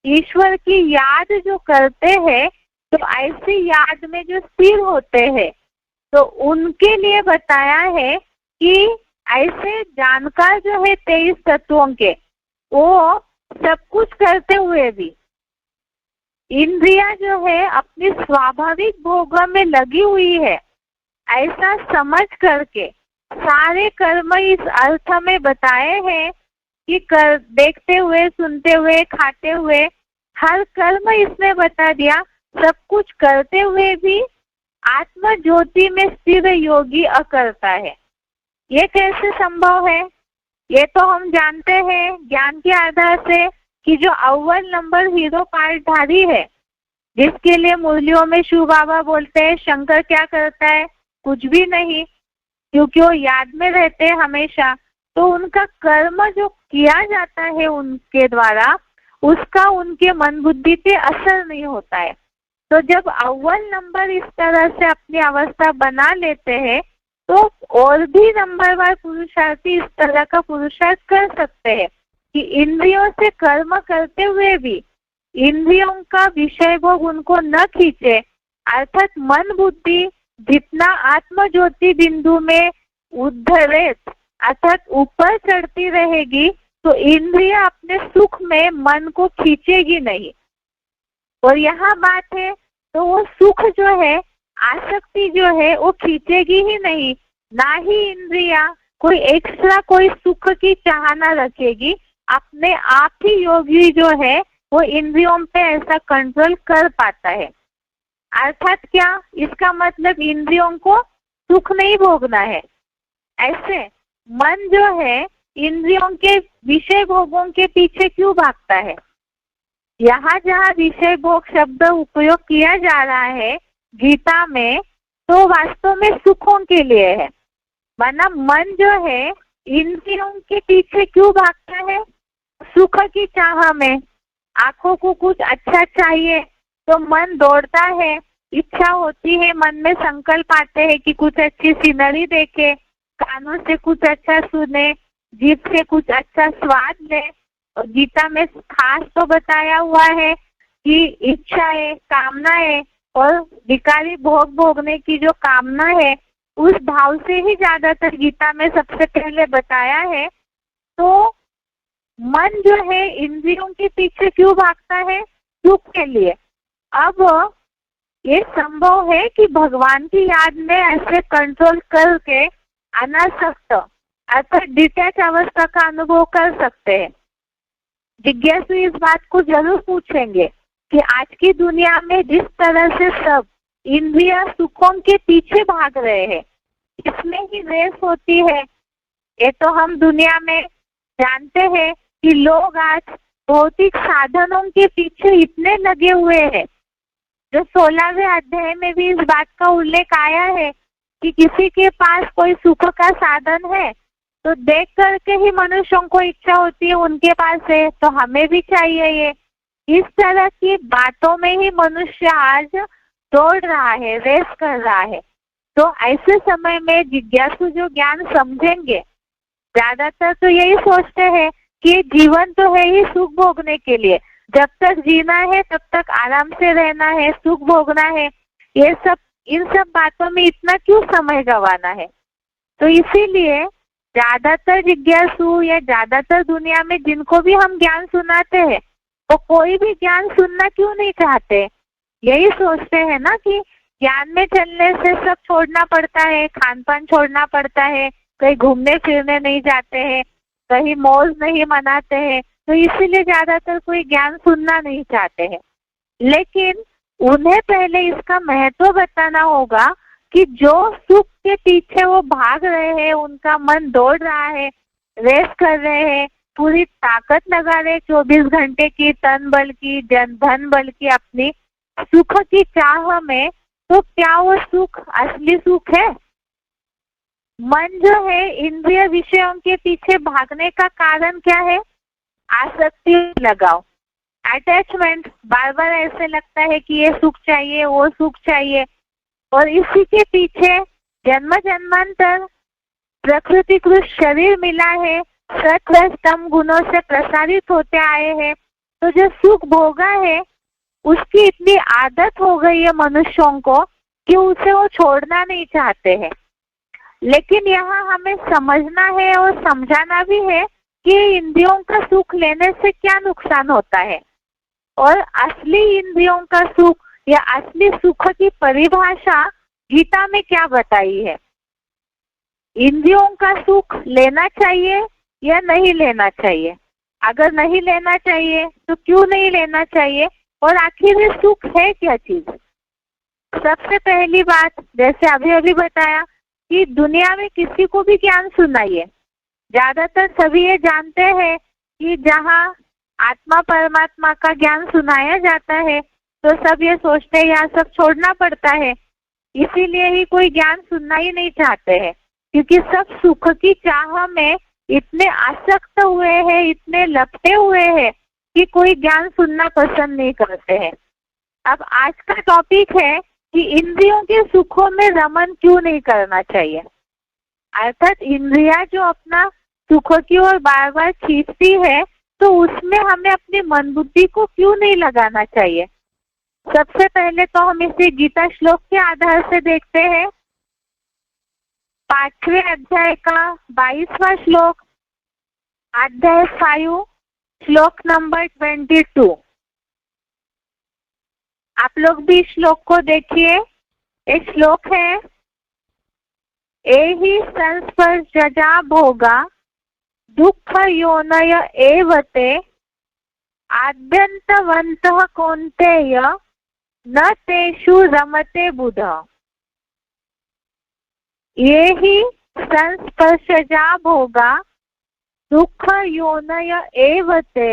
ईश्वर की याद जो करते हैं, तो ऐसी याद में जो स्थिर होते हैं, तो उनके लिए बताया है कि ऐसे जानकार जो है 23 तत्वों के, वो सब कुछ करते हुए भी इंद्रिया जो है अपनी स्वाभाविक भोग में लगी हुई है, ऐसा समझ करके सारे कर्म इस अर्थ में बताए हैं कि देखते हुए, सुनते हुए, खाते हुए, हर कर्म इसने बता दिया, सब कुछ करते हुए भी आत्म ज्योति में स्थिर योगी अकर्ता है। ये कैसे संभव है? ये तो हम जानते हैं ज्ञान के आधार से कि जो अव्वल नंबर हीरो पाठधारी है, जिसके लिए मुरलियों में शिव बाबा बोलते हैं शंकर क्या करता है, कुछ भी नहीं, क्योंकि वो याद में रहते हैं हमेशा, तो उनका कर्म जो किया जाता है उनके द्वारा, उसका उनके मन बुद्धि पे असर नहीं होता है। तो जब अव्वल नंबर इस तरह से अपनी अवस्था बना लेते हैं, तो और भी नंबरवार पुरुषार्थी इस तरह का पुरुषार्थ कर सकते हैं कि इंद्रियों से कर्म करते हुए भी इंद्रियों का विषय भोग उनको न खींचे, अर्थात मन बुद्धि जितना आत्म ज्योति बिंदु में उद्धरित अर्थात ऊपर चढ़ती रहेगी, तो इंद्रिया अपने सुख में मन को खींचेगी नहीं। और यहाँ बात है, तो वो सुख जो है, आसक्ति जो है, वो खींचेगी ही नहीं, ना ही इंद्रिया कोई एक्स्ट्रा कोई सुख की चाहना रखेगी। अपने आप ही योगी जो है वो इंद्रियों पे ऐसा कंट्रोल कर पाता है। अर्थात क्या? इसका मतलब इंद्रियों को सुख नहीं भोगना है। ऐसे मन जो है इंद्रियों के विषय भोगों के पीछे क्यों भागता है? यहाँ जहाँ विषय भोग शब्द उपयोग किया जा रहा है गीता में, तो वास्तव में सुखों के लिए है। माना मन जो है इंद्रियों के पीछे क्यों भागता है? सुख की चाह में। आंखों को कुछ अच्छा चाहिए तो मन दौड़ता है, इच्छा होती है, मन में संकल्प आते हैं कि कुछ अच्छी सीनरी देखे, कानों से कुछ अच्छा सुने, जीभ से कुछ अच्छा स्वाद ले। और गीता में खास तो बताया हुआ है कि इच्छा है, कामना है, और विकारी भोग भोगने की जो कामना है, उस भाव से ही ज्यादातर गीता में सबसे पहले बताया है। तो मन जो है इंद्रियों के पीछे क्यों भागता है? सुख के लिए। अब ये संभव है कि भगवान की याद में ऐसे कंट्रोल करके अनासक्त अर्थात डिटैच अवस्था का अनुभव कर सकते हैं। जिज्ञासु इस बात को जरूर पूछेंगे कि आज की दुनिया में जिस तरह से सब इंद्रिया सुखों के पीछे भाग रहे हैं, इसमें ही रेस होती है। ये तो हम दुनिया में जानते हैं कि लोग आज भौतिक साधनों के पीछे इतने लगे हुए हैं। जो 16वें अध्याय में भी इस बात का उल्लेख आया है कि किसी के पास कोई सुख का साधन है तो देख करके ही मनुष्यों को इच्छा होती है उनके पास है तो हमें भी चाहिए ये। इस तरह की बातों में ही मनुष्य आज दौड़ रहा है, रेस कर रहा है। तो ऐसे समय में जिज्ञासु जो ज्ञान समझेंगे, ज्यादातर तो यही सोचते हैं कि जीवन तो है ही सुख भोगने के लिए, जब तक जीना है तब तक आराम से रहना है, सुख भोगना है, ये सब, इन सब बातों में इतना क्यों समय गंवाना है। तो इसीलिए ज्यादातर जिज्ञासु या ज्यादातर दुनिया में जिनको भी हम ज्ञान सुनाते हैं वो कोई भी ज्ञान सुनना क्यों नहीं चाहते। यही सोचते हैं ना कि ज्ञान में चलने से सब छोड़ना पड़ता है, खान पान छोड़ना पड़ता है, कहीं घूमने फिरने नहीं जाते हैं, कहीं मौज नहीं मनाते हैं, तो इसीलिए ज्यादातर कोई ज्ञान सुनना नहीं चाहते हैं। लेकिन उन्हें पहले इसका महत्व बताना होगा कि जो सुख के पीछे वो भाग रहे हैं, उनका मन दौड़ रहा है, रेस कर रहे हैं, पूरी ताकत लगा रहे 24 घंटे की, तन बल की, धन बल की, अपनी सुख की चाह में, तो क्या वो सुख असली सुख है? मन जो है इंद्रिय विषयों के पीछे भागने का कारण क्या है? आसक्ति लगाओ, अटैचमेंट। बार बार ऐसे लगता है कि ये सुख चाहिए, वो सुख चाहिए, और इसी के पीछे जन्म जन्मांतर प्रकृतिकृत शरीर मिला है, सत्व तम गुणों से प्रसारित होते आए हैं। तो जो सुख भोगा है उसकी इतनी आदत हो गई है मनुष्यों को कि उसे वो छोड़ना नहीं चाहते हैं। लेकिन यहाँ हमें समझना है और समझाना भी है कि इंद्रियों का सुख लेने से क्या नुकसान होता है, और असली इंद्रियों का सुख या असली सुख की परिभाषा गीता में क्या बताई है। इंद्रियों का सुख लेना चाहिए या नहीं लेना चाहिए? अगर नहीं लेना चाहिए तो क्यों नहीं लेना चाहिए, और आखिर ये सुख है क्या चीज? सबसे पहली बात, जैसे अभी अभी बताया कि दुनिया में किसी को भी ज्ञान सुनाइए, ज्यादातर सभी ये जानते हैं कि जहाँ आत्मा परमात्मा का ज्ञान सुनाया जाता है तो सब ये सोचते हैं यहाँ सब छोड़ना पड़ता है, इसीलिए ही कोई ज्ञान सुनना ही नहीं चाहते हैं, क्योंकि सब सुख की चाह में इतने आसक्त हुए हैं, इतने लपटे हुए हैं कि कोई ज्ञान सुनना पसंद नहीं करते हैं। अब आज का टॉपिक है कि इंद्रियों के सुखों में रमन क्यों नहीं करना चाहिए, अर्थात इंद्रिया जो अपना सुख की ओर बार बार खींचती है तो उसमें हमें अपनी मन बुद्धि को क्यों नहीं लगाना चाहिए। सबसे पहले तो हम इसे गीता श्लोक के आधार से देखते हैं। 5वें अध्याय का 22वां श्लोक, अध्याय 5 श्लोक नंबर 22। आप लोग भी श्लोक को देखिए। एक श्लोक है, एहि संस्पर्शजा भोगा दुख योनय एवते आद्यन्तवन्तः कौन्तेय न तेषु रमते बुध। ये ही संस्पर्शजा भोगा दुख योनय एवते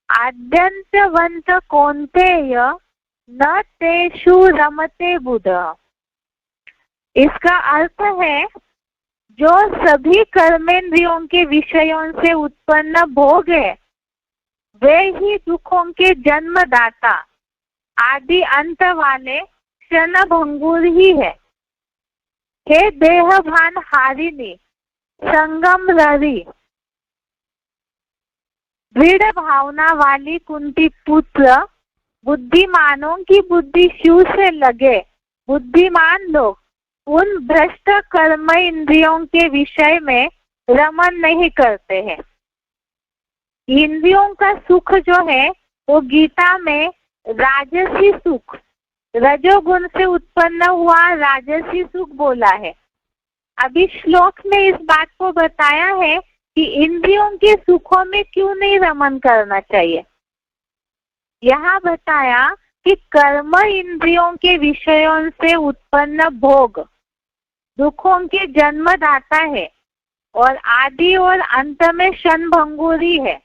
आद्यन्तवन्त कौन्तेय न तेषु रमते बुध। इसका अर्थ है, जो सभी कर्मेंद्रियों के विषयों से उत्पन्न भोग है वे ही दुखों के जन्मदाता आदि अंत वाले क्षण भंगुर ही है। हे देह भान हारिणी संगम ररी, दृढ़ भावना वाली कुंती पुत्र, बुद्धिमानों की बुद्धि शिव से लगे बुद्धिमान लोग उन भ्रष्ट कर्म इंद्रियों के विषय में रमन नहीं करते हैं। इंद्रियों का सुख जो है वो गीता में राजसी सुख, रजोगुण से उत्पन्न हुआ राजसी सुख बोला है। अभी श्लोक में इस बात को बताया है कि इंद्रियों के सुखों में क्यों नहीं रमन करना चाहिए। यहाँ बताया कि कर्म इंद्रियों के विषयों से उत्पन्न भोग दुखों के जन्मदाता है और आदि और अंत में क्षणभंगुरी है,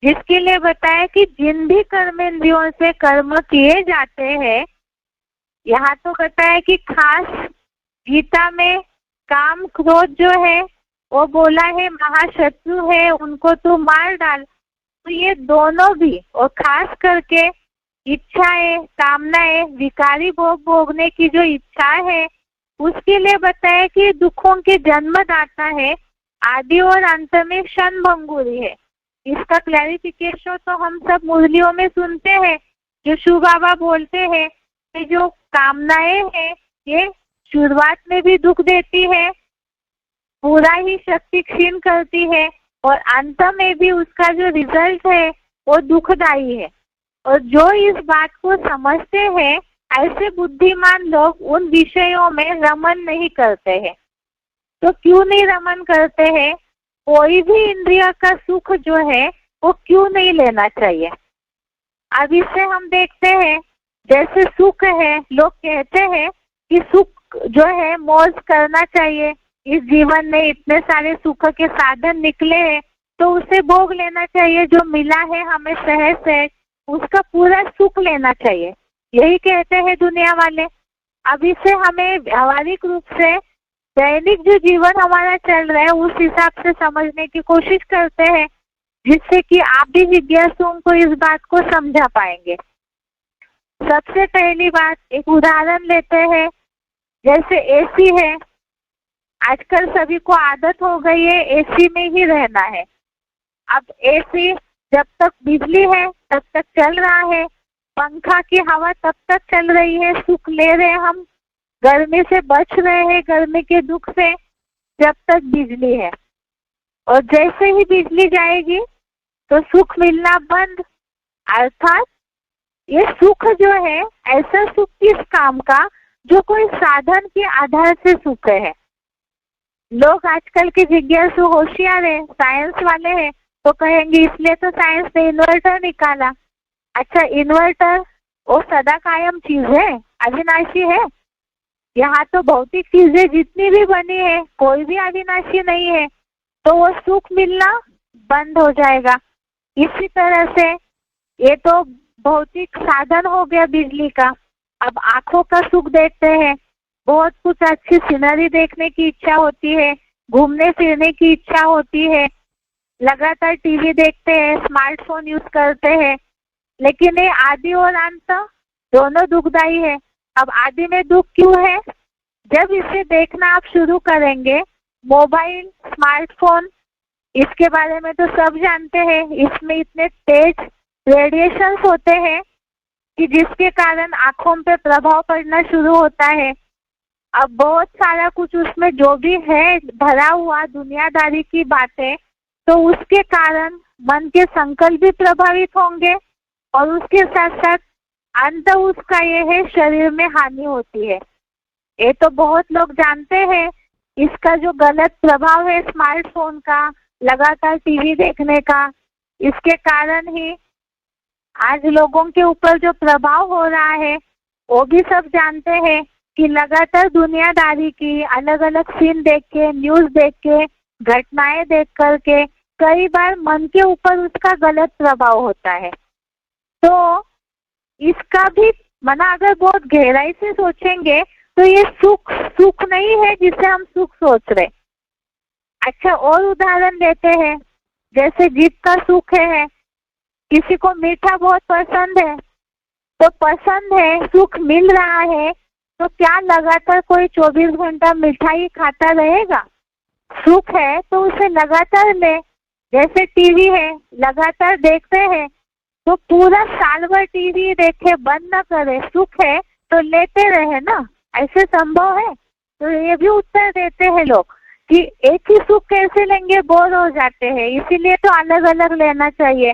जिसके लिए बताया कि जिन भी कर्मेंद्रियों से कर्म किए जाते हैं, यहाँ तो बताया कि खास गीता में काम क्रोध जो है वो बोला है महाशत्रु है, उनको तो मार डाल। तो ये दोनों भी, और खास करके इच्छाएं, कामनाएं, विकारी भोग भोगने की जो इच्छा है उसके लिए बताया कि दुखों के जन्मदाता है, आदि और अंत में क्षणभंगुरी है। इसका क्लैरिफिकेशन तो हम सब मुरलियों में सुनते हैं, जो शिव बाबा बोलते हैं कि जो कामनाएं हैं ये शुरुआत में भी दुख देती है, पूरा ही शक्ति क्षीण करती है और अंत में भी उसका जो रिजल्ट है वो दुखदायी है। और जो इस बात को समझते हैं ऐसे बुद्धिमान लोग उन विषयों में रमन नहीं करते हैं। तो क्यों नहीं रमन करते हैं? कोई भी इंद्रिय का सुख जो है वो क्यों नहीं लेना चाहिए? अब इससे हम देखते हैं जैसे सुख है, लोग कहते हैं कि सुख जो है मौज करना चाहिए, इस जीवन में इतने सारे सुख के साधन निकले हैं तो उसे भोग लेना चाहिए, जो मिला है हमें सहज सहज उसका पूरा सुख लेना चाहिए, यही कहते हैं दुनिया वाले। अब इसे हमें व्यावहारिक रूप से दैनिक जो जीवन हमारा चल रहा है उस हिसाब से समझने की कोशिश करते हैं, जिससे कि आप भी जिज्ञासुओं को इस बात को समझा पाएंगे। सबसे पहली बात, एक उदाहरण लेते हैं, जैसे एसी है, आजकल सभी को आदत हो गई है एसी में ही रहना है। अब एसी जब तक बिजली है तब तक चल रहा है, पंखा की हवा तब तक चल रही है, सुख ले रहे हैं हम, गर्मी से बच रहे हैं, गर्मी के दुख से, जब तक बिजली है। और जैसे ही बिजली जाएगी तो सुख मिलना बंद। अर्थात ये सुख जो है ऐसा सुख किस काम का जो कोई साधन के आधार से सुख है। लोग आजकल के जिज्ञासु होशियार है, साइंस वाले हैं, तो कहेंगे इसलिए तो साइंस ने इन्वर्टर निकाला। अच्छा, इन्वर्टर वो सदा कायम चीज है, अविनाशी है? यहाँ तो भौतिक चीजें जितनी भी बनी है कोई भी अविनाशी नहीं है, तो वो सुख मिलना बंद हो जाएगा। इसी तरह से ये तो भौतिक साधन हो गया बिजली का। अब आंखों का सुख देखते हैं, बहुत कुछ अच्छी सीनरी देखने की इच्छा होती है, घूमने फिरने की इच्छा होती है, लगातार टीवी देखते हैं, स्मार्टफोन यूज करते हैं, लेकिन ये आदि और अंत दोनों दुखदायी है। अब आदि में दुख क्यों है? जब इसे देखना आप शुरू करेंगे, मोबाइल, स्मार्टफोन, इसके बारे में तो सब जानते हैं, इसमें इतने तेज रेडिएशंस होते हैं कि जिसके कारण आंखों पे प्रभाव पड़ना शुरू होता है। अब बहुत सारा कुछ उसमें जो भी है भरा हुआ दुनियादारी की बातें, तो उसके कारण मन के संकल्प भी प्रभावित होंगे और उसके साथ साथ अंत उसका ये है शरीर में हानि होती है। ये तो बहुत लोग जानते हैं इसका जो गलत प्रभाव है स्मार्टफोन का, लगातार टीवी देखने का, इसके कारण ही आज लोगों के ऊपर जो प्रभाव हो रहा है वो भी सब जानते हैं कि लगातार दुनियादारी की अलग अलग सीन देख के, न्यूज देख के, घटनाएं देख करके कई बार मन के ऊपर उसका गलत प्रभाव होता है। तो इसका भी मना अगर बहुत गहराई से सोचेंगे तो ये सुख नहीं है जिसे हम सुख सोच रहे। अच्छा, और उदाहरण लेते हैं, जैसे जीभ का सुख है, किसी को मीठा बहुत पसंद है, तो पसंद है, सुख मिल रहा है, तो क्या लगातार कोई 24 घंटा मिठाई खाता रहेगा? सुख है तो उसे लगातार ले। जैसे टीवी है, लगातार देखते हैं, तो पूरा साल भर टीवी देखे, बंद न करे, सुख है तो लेते रहे ना, ऐसे संभव है? तो ये भी उत्तर देते हैं लोग कि एक ही सुख कैसे लेंगे, बोर हो जाते हैं, इसीलिए तो अलग अलग लेना चाहिए।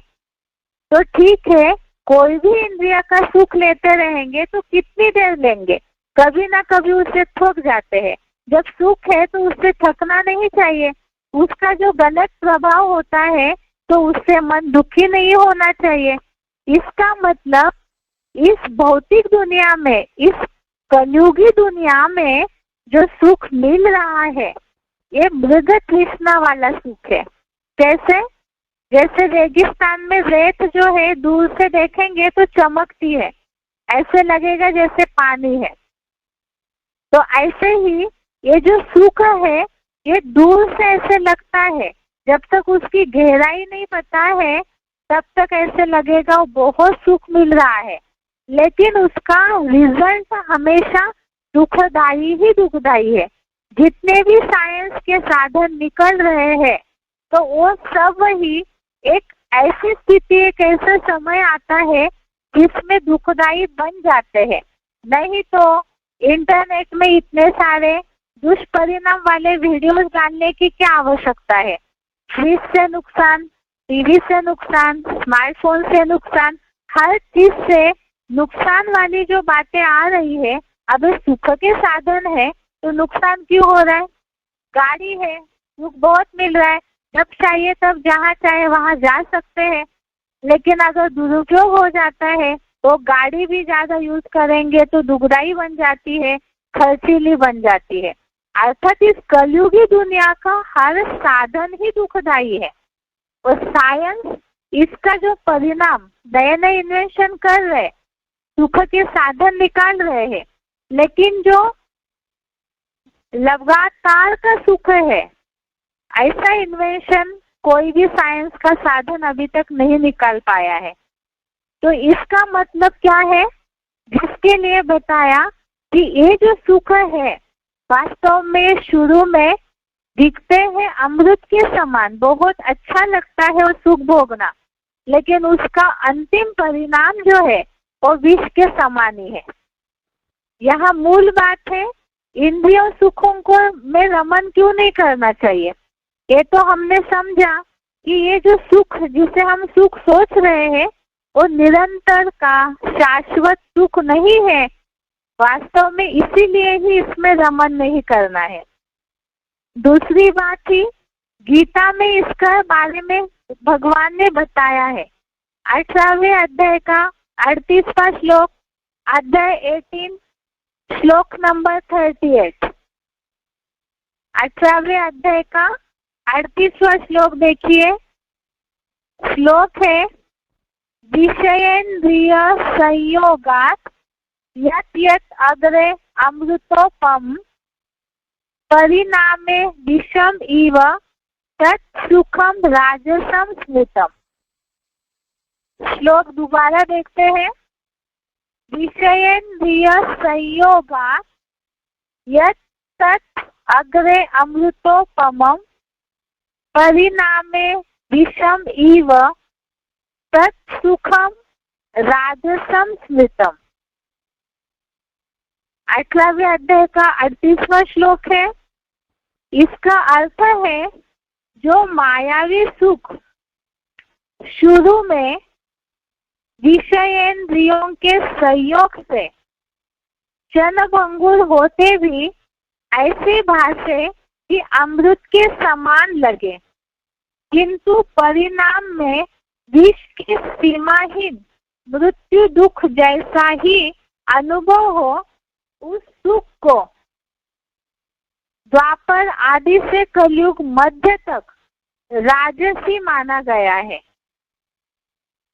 तो ठीक है, कोई भी इंद्रिय का सुख लेते रहेंगे तो कितनी देर लेंगे, कभी ना कभी उससे थक जाते हैं। जब सुख है तो उससे थकना नहीं चाहिए, उसका जो गलत प्रभाव होता है तो उससे मन दुखी नहीं होना चाहिए। इसका मतलब इस भौतिक दुनिया में, इस कलयुगी दुनिया में जो सुख मिल रहा है ये मृग तृष्णा वाला सुख है। कैसे? जैसे रेगिस्तान में रेत जो है दूर से देखेंगे तो चमकती है, ऐसे लगेगा जैसे पानी है। तो ऐसे ही ये जो सुख है ये दूर से ऐसे लगता है, जब तक उसकी गहराई नहीं पता है तब तक ऐसे लगेगा वो बहुत सुख मिल रहा है, लेकिन उसका रिजल्ट हमेशा दुखदायी ही दुखदायी है। जितने भी साइंस के साधन निकल रहे हैं तो वो सब ही एक ऐसी स्थिति, एक ऐसा समय आता है जिसमें दुखदायी बन जाते हैं। नहीं तो इंटरनेट में इतने सारे दुष्परिणाम वाले वीडियोस डालने की क्या आवश्यकता है। फ्रिज से नुकसान, टीवी से नुकसान, स्मार्टफोन से नुकसान, हर चीज से नुकसान वाली जो बातें आ रही है। अब सुख के साधन है तो नुकसान क्यों हो रहा है। गाड़ी है, सुख बहुत मिल रहा है, जब चाहिए तब जहाँ चाहे वहाँ जा सकते हैं। लेकिन अगर दुरुपयोग हो जाता है तो गाड़ी भी ज्यादा यूज करेंगे तो दुखदाई बन जाती है, खर्चीली बन जाती है। अर्थात इस कलयुगी दुनिया का हर साधन ही दुखदाई है। और साइंस इसका जो परिणाम नए नए इन्वेंशन कर रहे, सुख के साधन निकाल रहे हैं, लेकिन जो लगातार का सुख है ऐसा इन्वेंशन कोई भी साइंस का साधन अभी तक नहीं निकाल पाया है। तो इसका मतलब क्या है, जिसके लिए बताया कि ये जो सुख है वास्तव में शुरू में दिखते हैं अमृत के समान, बहुत अच्छा लगता है वो सुख भोगना, लेकिन उसका अंतिम परिणाम जो है वो विष के समान ही है। यहाँ मूल बात है, इंद्रियों सुखों को में रमन क्यों नहीं करना चाहिए। ये तो हमने समझा कि ये जो सुख जिसे हम सुख सोच रहे हैं वो निरंतर का शाश्वत सुख नहीं है वास्तव में, इसीलिए ही इसमें रमन नहीं करना है। दूसरी बात थी, गीता में इसका बारे में भगवान ने बताया है। 18वें अध्याय का 38वां श्लोक, अध्याय 18 श्लोक नंबर 38। 18वें अध्याय का 38वां श्लोक देखिए। श्लोक है, विषयेन्द्रिय संयोगात् यत् यत् अग्रे अमृतोपम परिणामे विषम इव तत् सुखम राजसम स्मृतम। श्लोक दोबारा देखते हैं। विषयेन्द्रिय संयोगात् यत् तत् अग्रे अमृतोपमं परिणामे विषम इव तत् सुखम राजसम स्मृतम। 18वें अध्याय का 38वां श्लोक है। इसका अर्थ है, जो मायावी सुख शुरू में विषयेंद्रियों के संयोग से क्षणभंगुर होते भी ऐसे भासे कि अमृत के समान लगे, किंतु परिणाम में विष की सीमाहीन मृत्यु दुख जैसा ही अनुभव हो, उस सुख को द्वापर आदि से कलयुग मध्य तक राजसी माना गया है।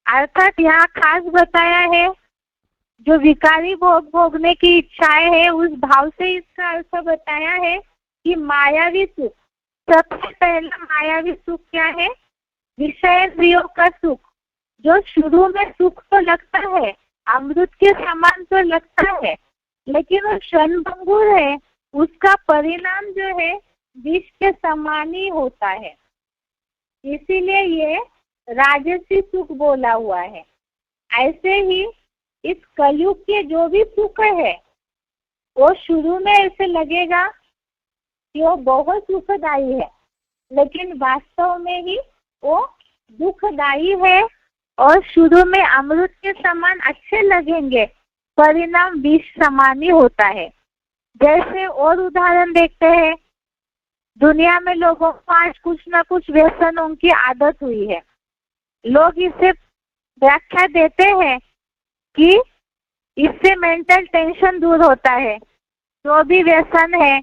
अर्थात यहाँ खास बताया है, जो विकारी भोग भोगने की इच्छाएं है उस भाव से इसका अर्थ बताया है कि मायावी सुख। सबसे पहला मायावी सुख क्या है, विषयेंद्रियों का सुख, जो शुरू में सुख तो लगता है, अमृत के समान तो लगता है, लेकिन वो क्षणभंगुर है, उसका परिणाम जो है विष के समान ही होता है। इसीलिए ये राजसी सुख बोला हुआ है। ऐसे ही इस कलयुग के जो भी सुख है वो शुरू में ऐसे लगेगा कि वो बहुत सुखदायी है, लेकिन वास्तव में ही वो दुखदायी है और शुरू में अमृत के समान अच्छे लगेंगे, परिणाम विष समान ही होता है। जैसे और उदाहरण देखते हैं, दुनिया में लोगों को आज कुछ न कुछ व्यसनों की आदत हुई है। लोग इसे व्याख्या देते हैं कि इससे मेंटल टेंशन दूर होता है। जो भी व्यसन है,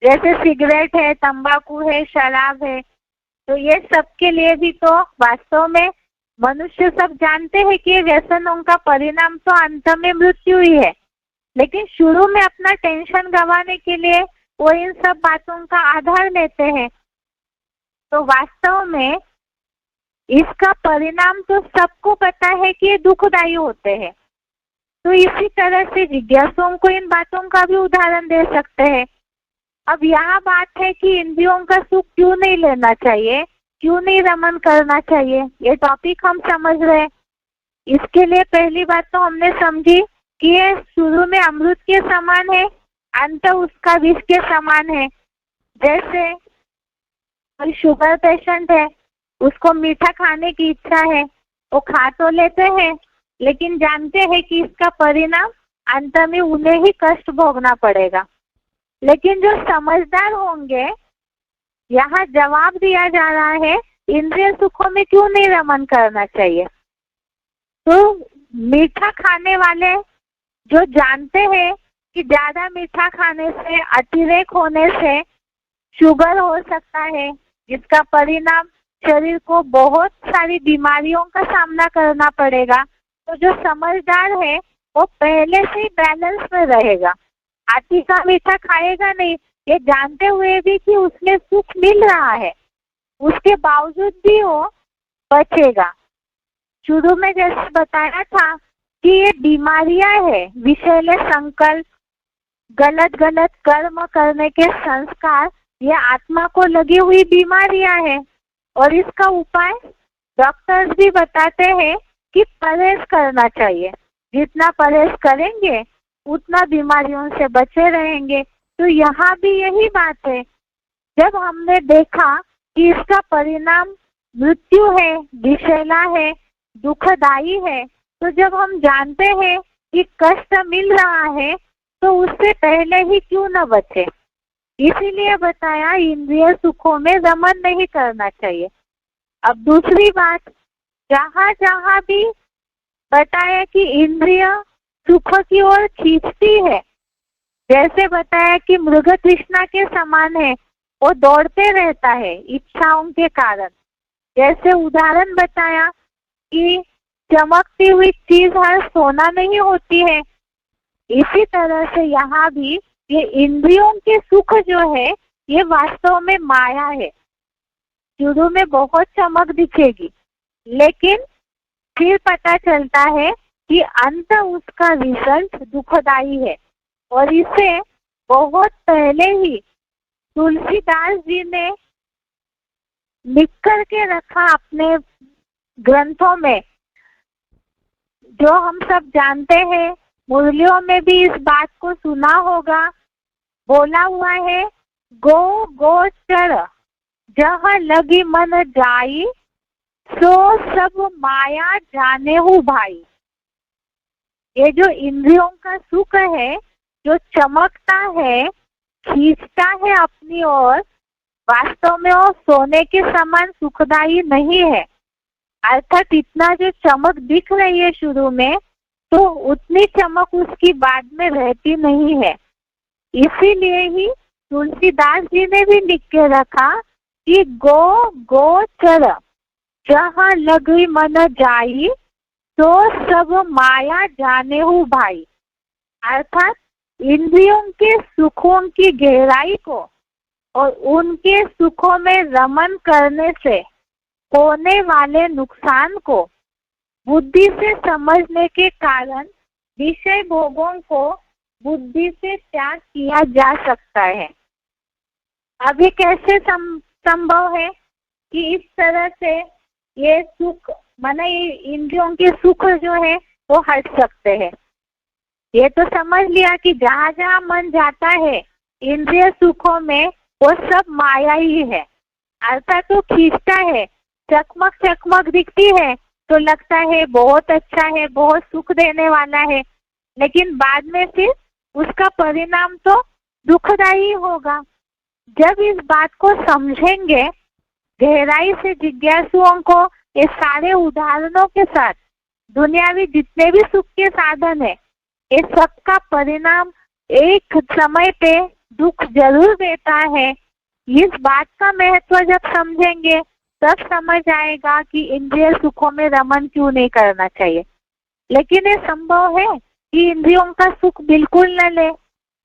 जैसे सिगरेट है, तंबाकू है, शराब है, तो ये सब के लिए भी तो वास्तव में मनुष्य सब जानते हैं कि व्यसनों का परिणाम तो अंत में मृत्यु ही है, लेकिन शुरू में अपना टेंशन गंवाने के लिए वो इन सब बातों का आधार लेते हैं। तो वास्तव में इसका परिणाम तो सबको पता है कि ये दुखदायी होते हैं। तो इसी तरह से जिज्ञासुओं को इन बातों का भी उदाहरण दे सकते हैं। अब यहाँ बात है कि इंद्रियों का सुख क्यों नहीं लेना चाहिए, क्यों नहीं रमन करना चाहिए, ये टॉपिक हम समझ रहे हैं। इसके लिए पहली बात तो हमने समझी कि ये शुरू में अमृत के समान है, अंत उसका विष के समान है। जैसे कोई शुगर पेशेंट है, उसको मीठा खाने की इच्छा है, वो खा तो लेते हैं लेकिन जानते हैं कि इसका परिणाम अंत में उन्हें ही कष्ट भोगना पड़ेगा। लेकिन जो समझदार होंगे, यहाँ जवाब दिया जा रहा है इंद्रिय सुखों में क्यों नहीं रमन करना चाहिए। तो मीठा खाने वाले जो जानते हैं कि ज्यादा मीठा खाने से, अतिरेक होने से शुगर हो सकता है, जिसका परिणाम शरीर को बहुत सारी बीमारियों का सामना करना पड़ेगा, तो जो समझदार है वो पहले से ही बैलेंस में रहेगा, अति का मीठा खाएगा नहीं, ये जानते हुए भी कि उसमें सुख मिल रहा है, उसके बावजूद भी वो बचेगा। शुरू में जैसे बताया था कि ये बीमारियां है, विषैले संकल्प, गलत गलत कर्म करने के संस्कार, ये आत्मा को लगी हुई बीमारियां है। और इसका उपाय डॉक्टर्स भी बताते हैं कि परहेज करना चाहिए, जितना परहेज करेंगे उतना बीमारियों से बचे रहेंगे। तो यहाँ भी यही बात है, जब हमने देखा कि इसका परिणाम मृत्यु है, विषैला है, दुखदायी है, तो जब हम जानते हैं कि कष्ट मिल रहा है तो उससे पहले ही क्यों न बचे। इसीलिए बताया इंद्रिय सुखों में रमन नहीं करना चाहिए। अब दूसरी बात, जहाँ जहाँ भी बताया कि इंद्रिय सुख की ओर खींचती है, जैसे बताया कि मृग तृष्णा के समान है, वो दौड़ते रहता है इच्छाओं के कारण। जैसे उदाहरण बताया कि चमकती हुई चीज हर सोना नहीं होती है, इसी तरह से यहाँ भी ये इंद्रियों के सुख जो है ये वास्तव में माया है। शुरू में बहुत चमक दिखेगी, लेकिन फिर पता चलता है कि अंत उसका रिजल्ट दुखदाई है। और इसे बहुत पहले ही तुलसीदास जी ने लिख करके रखा अपने ग्रंथों में, जो हम सब जानते हैं, मुरलियों में भी इस बात को सुना होगा। बोला हुआ है, गो गोचर जहाँ लगी मन जाई, सो सब माया जाने हूँ भाई। ये जो इंद्रियों का सुख है, जो चमकता है, खींचता है अपनी ओर, वास्तव में वो सोने के समान सुखदायी नहीं है। अर्थात इतना जो चमक दिख रही है शुरू में, तो उतनी चमक उसकी बाद में रहती नहीं है। इसीलिए ही तुलसीदास जी ने भी लिख के रखा कि गो गोचर जहाँ लगी मन जाई, तो सब माया जाने हूँ भाई। अर्थात इंद्रियों के सुखों की गहराई को और उनके सुखों में रमन करने से होने वाले नुकसान को बुद्धि से समझने के कारण विषय भोगों को बुद्धि से त्याग किया जा सकता है। अभी कैसे संभव है कि इस तरह से ये सुख, माने इंद्रियों के सुख जो है वो हट सकते हैं। ये तो समझ लिया कि जहाँ जहाँ मन जाता है इंद्रिय सुखों में, वो सब माया ही है। अर्थात तो खींचता है, चकमक चकमक दिखती है तो लगता है बहुत अच्छा है, बहुत सुख देने वाला है, लेकिन बाद में फिर उसका परिणाम तो दुखदायी होगा। जब इस बात को समझेंगे गहराई से, जिज्ञासुओं को ये सारे उदाहरणों के साथ दुनियावी जितने भी सुख के साधन है, ये सबका परिणाम एक समय पे दुख जरूर देता है। इस बात का महत्व जब समझेंगे तब समझ आएगा कि इंद्रिय सुखों में रमन क्यों नहीं करना चाहिए। लेकिन ये संभव है कि इंद्रियों का सुख बिल्कुल न ले,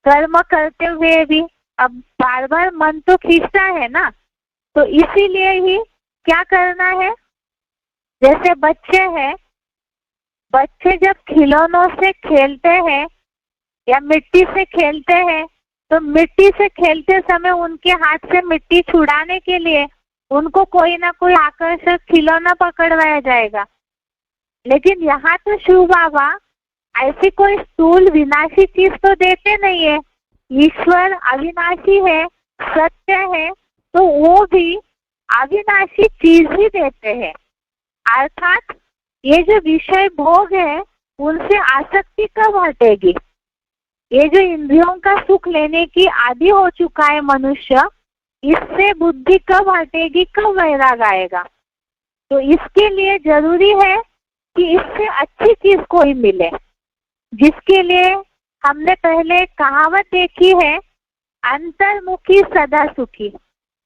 कर्म करते हुए भी। अब बार बार मन तो खींचता है ना, तो इसीलिए ही क्या करना है, जैसे बच्चे हैं, बच्चे जब खिलौनों से खेलते हैं या मिट्टी से खेलते हैं, तो मिट्टी से खेलते समय उनके हाथ से मिट्टी छुड़ाने के लिए उनको कोई ना कोई आकर्षक खिलौना पकड़वाया जाएगा। लेकिन यहाँ तो शिव बाबा ऐसी कोई स्थूल विनाशी चीज तो देते नहीं है। ईश्वर अविनाशी है, सत्य है, तो वो भी अविनाशी चीज ही देते हैं। अर्थात ये जो विषय भोग है उनसे आसक्ति कब हटेगी? ये जो इंद्रियों का सुख लेने की आदि हो चुका है मनुष्य, इससे बुद्धि कब हटेगी, कब वैराग आएगा? तो इसके लिए जरूरी है कि इससे अच्छी चीज कोई मिले, जिसके लिए हमने पहले कहावत देखी है, अंतर्मुखी सदा सुखी।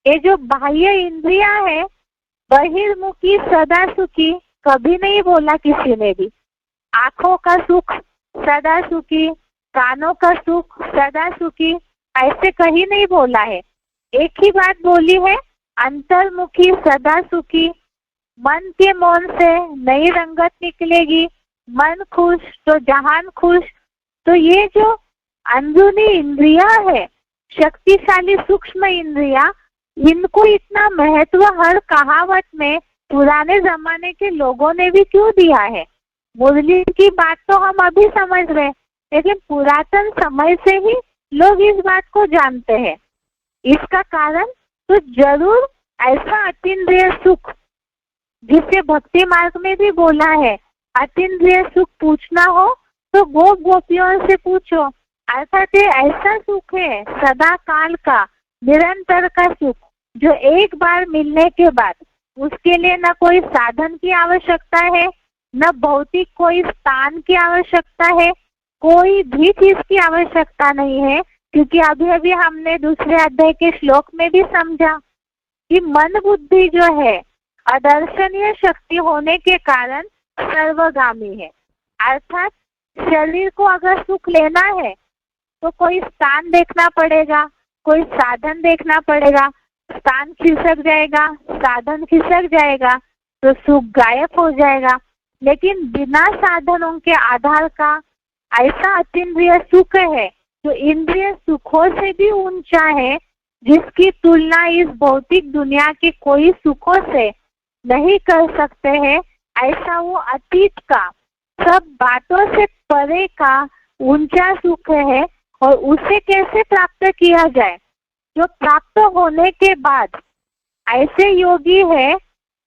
ये जो बाह्य इंद्रियां है, बहिर्मुखी सदा सुखी कभी नहीं बोला किसी ने भी। आंखों का सुख सदा सुखी, कानों का सुख सदा सुखी, ऐसे कहीं नहीं बोला है। एक ही बात बोली है, अंतर्मुखी सदा सुखी। मन के मौन से नई रंगत निकलेगी, मन खुश तो जहान खुश। तो ये जो अंदरूनी इंद्रियां है, शक्तिशाली सूक्ष्म इंद्रियां, इनको इतना महत्व हर कहावत में पुराने जमाने के लोगों ने भी क्यों दिया है? मुरली की बात तो हम अभी समझ रहे, लेकिन पुरातन समय से ही लोग इस बात को जानते हैं। इसका कारण तो जरूर ऐसा अतीन्द्रिय सुख, जिसे भक्ति मार्ग में भी बोला है, अतीन्द्रिय सुख पूछना हो तो गोप गोपियों से पूछो। अर्थात ये ऐसा सुख है सदा काल का, निरंतर का सुख, जो एक बार मिलने के बाद उसके लिए न कोई साधन की आवश्यकता है, न भौतिक कोई स्थान की आवश्यकता है, कोई भी चीज की आवश्यकता नहीं है। क्योंकि अभी अभी हमने दूसरे अध्याय के श्लोक में भी समझा कि मन बुद्धि जो है अदर्शनीय शक्ति होने के कारण सर्वगामी है। अर्थात शरीर को अगर सुख लेना है तो कोई स्थान देखना पड़ेगा, कोई साधन देखना पड़ेगा। स्थान खिसक जाएगा, साधन खिसक जाएगा तो सुख गायब हो जाएगा। लेकिन बिना साधनों के आधार का ऐसा अतीन्द्रिय सुख है जो इंद्रिय सुखों से भी ऊंचा है, जिसकी तुलना इस भौतिक दुनिया के कोई सुखों से नहीं कर सकते हैं। ऐसा वो अतीत का, सब बातों से परे का ऊंचा सुख है। और उसे कैसे प्राप्त किया जाए? जो प्राप्त होने के बाद ऐसे योगी है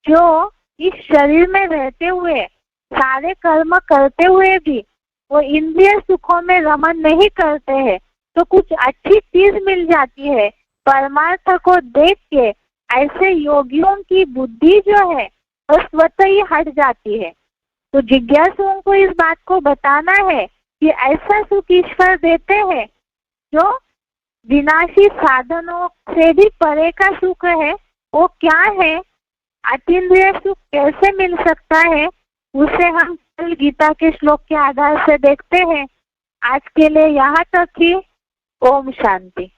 जो इस शरीर में रहते हुए, सारे कर्म करते हुए भी वो इंद्रिय सुखों में रमन नहीं करते हैं, तो कुछ अच्छी चीज मिल जाती है। परमार्थ को देख के ऐसे योगियों की बुद्धि जो है वो स्वतः ही हट जाती है। तो जिज्ञासुओं को इस बात को बताना है कि ऐसा सुख ईश्वर देते हैं जो विनाशी साधनों से भी परे का सुख है। वो क्या है, अतीन्द्रिय सुख कैसे मिल सकता है, उसे हम कल गीता के श्लोक के आधार से देखते हैं। आज के लिए यहाँ तक ही। ओम शांति।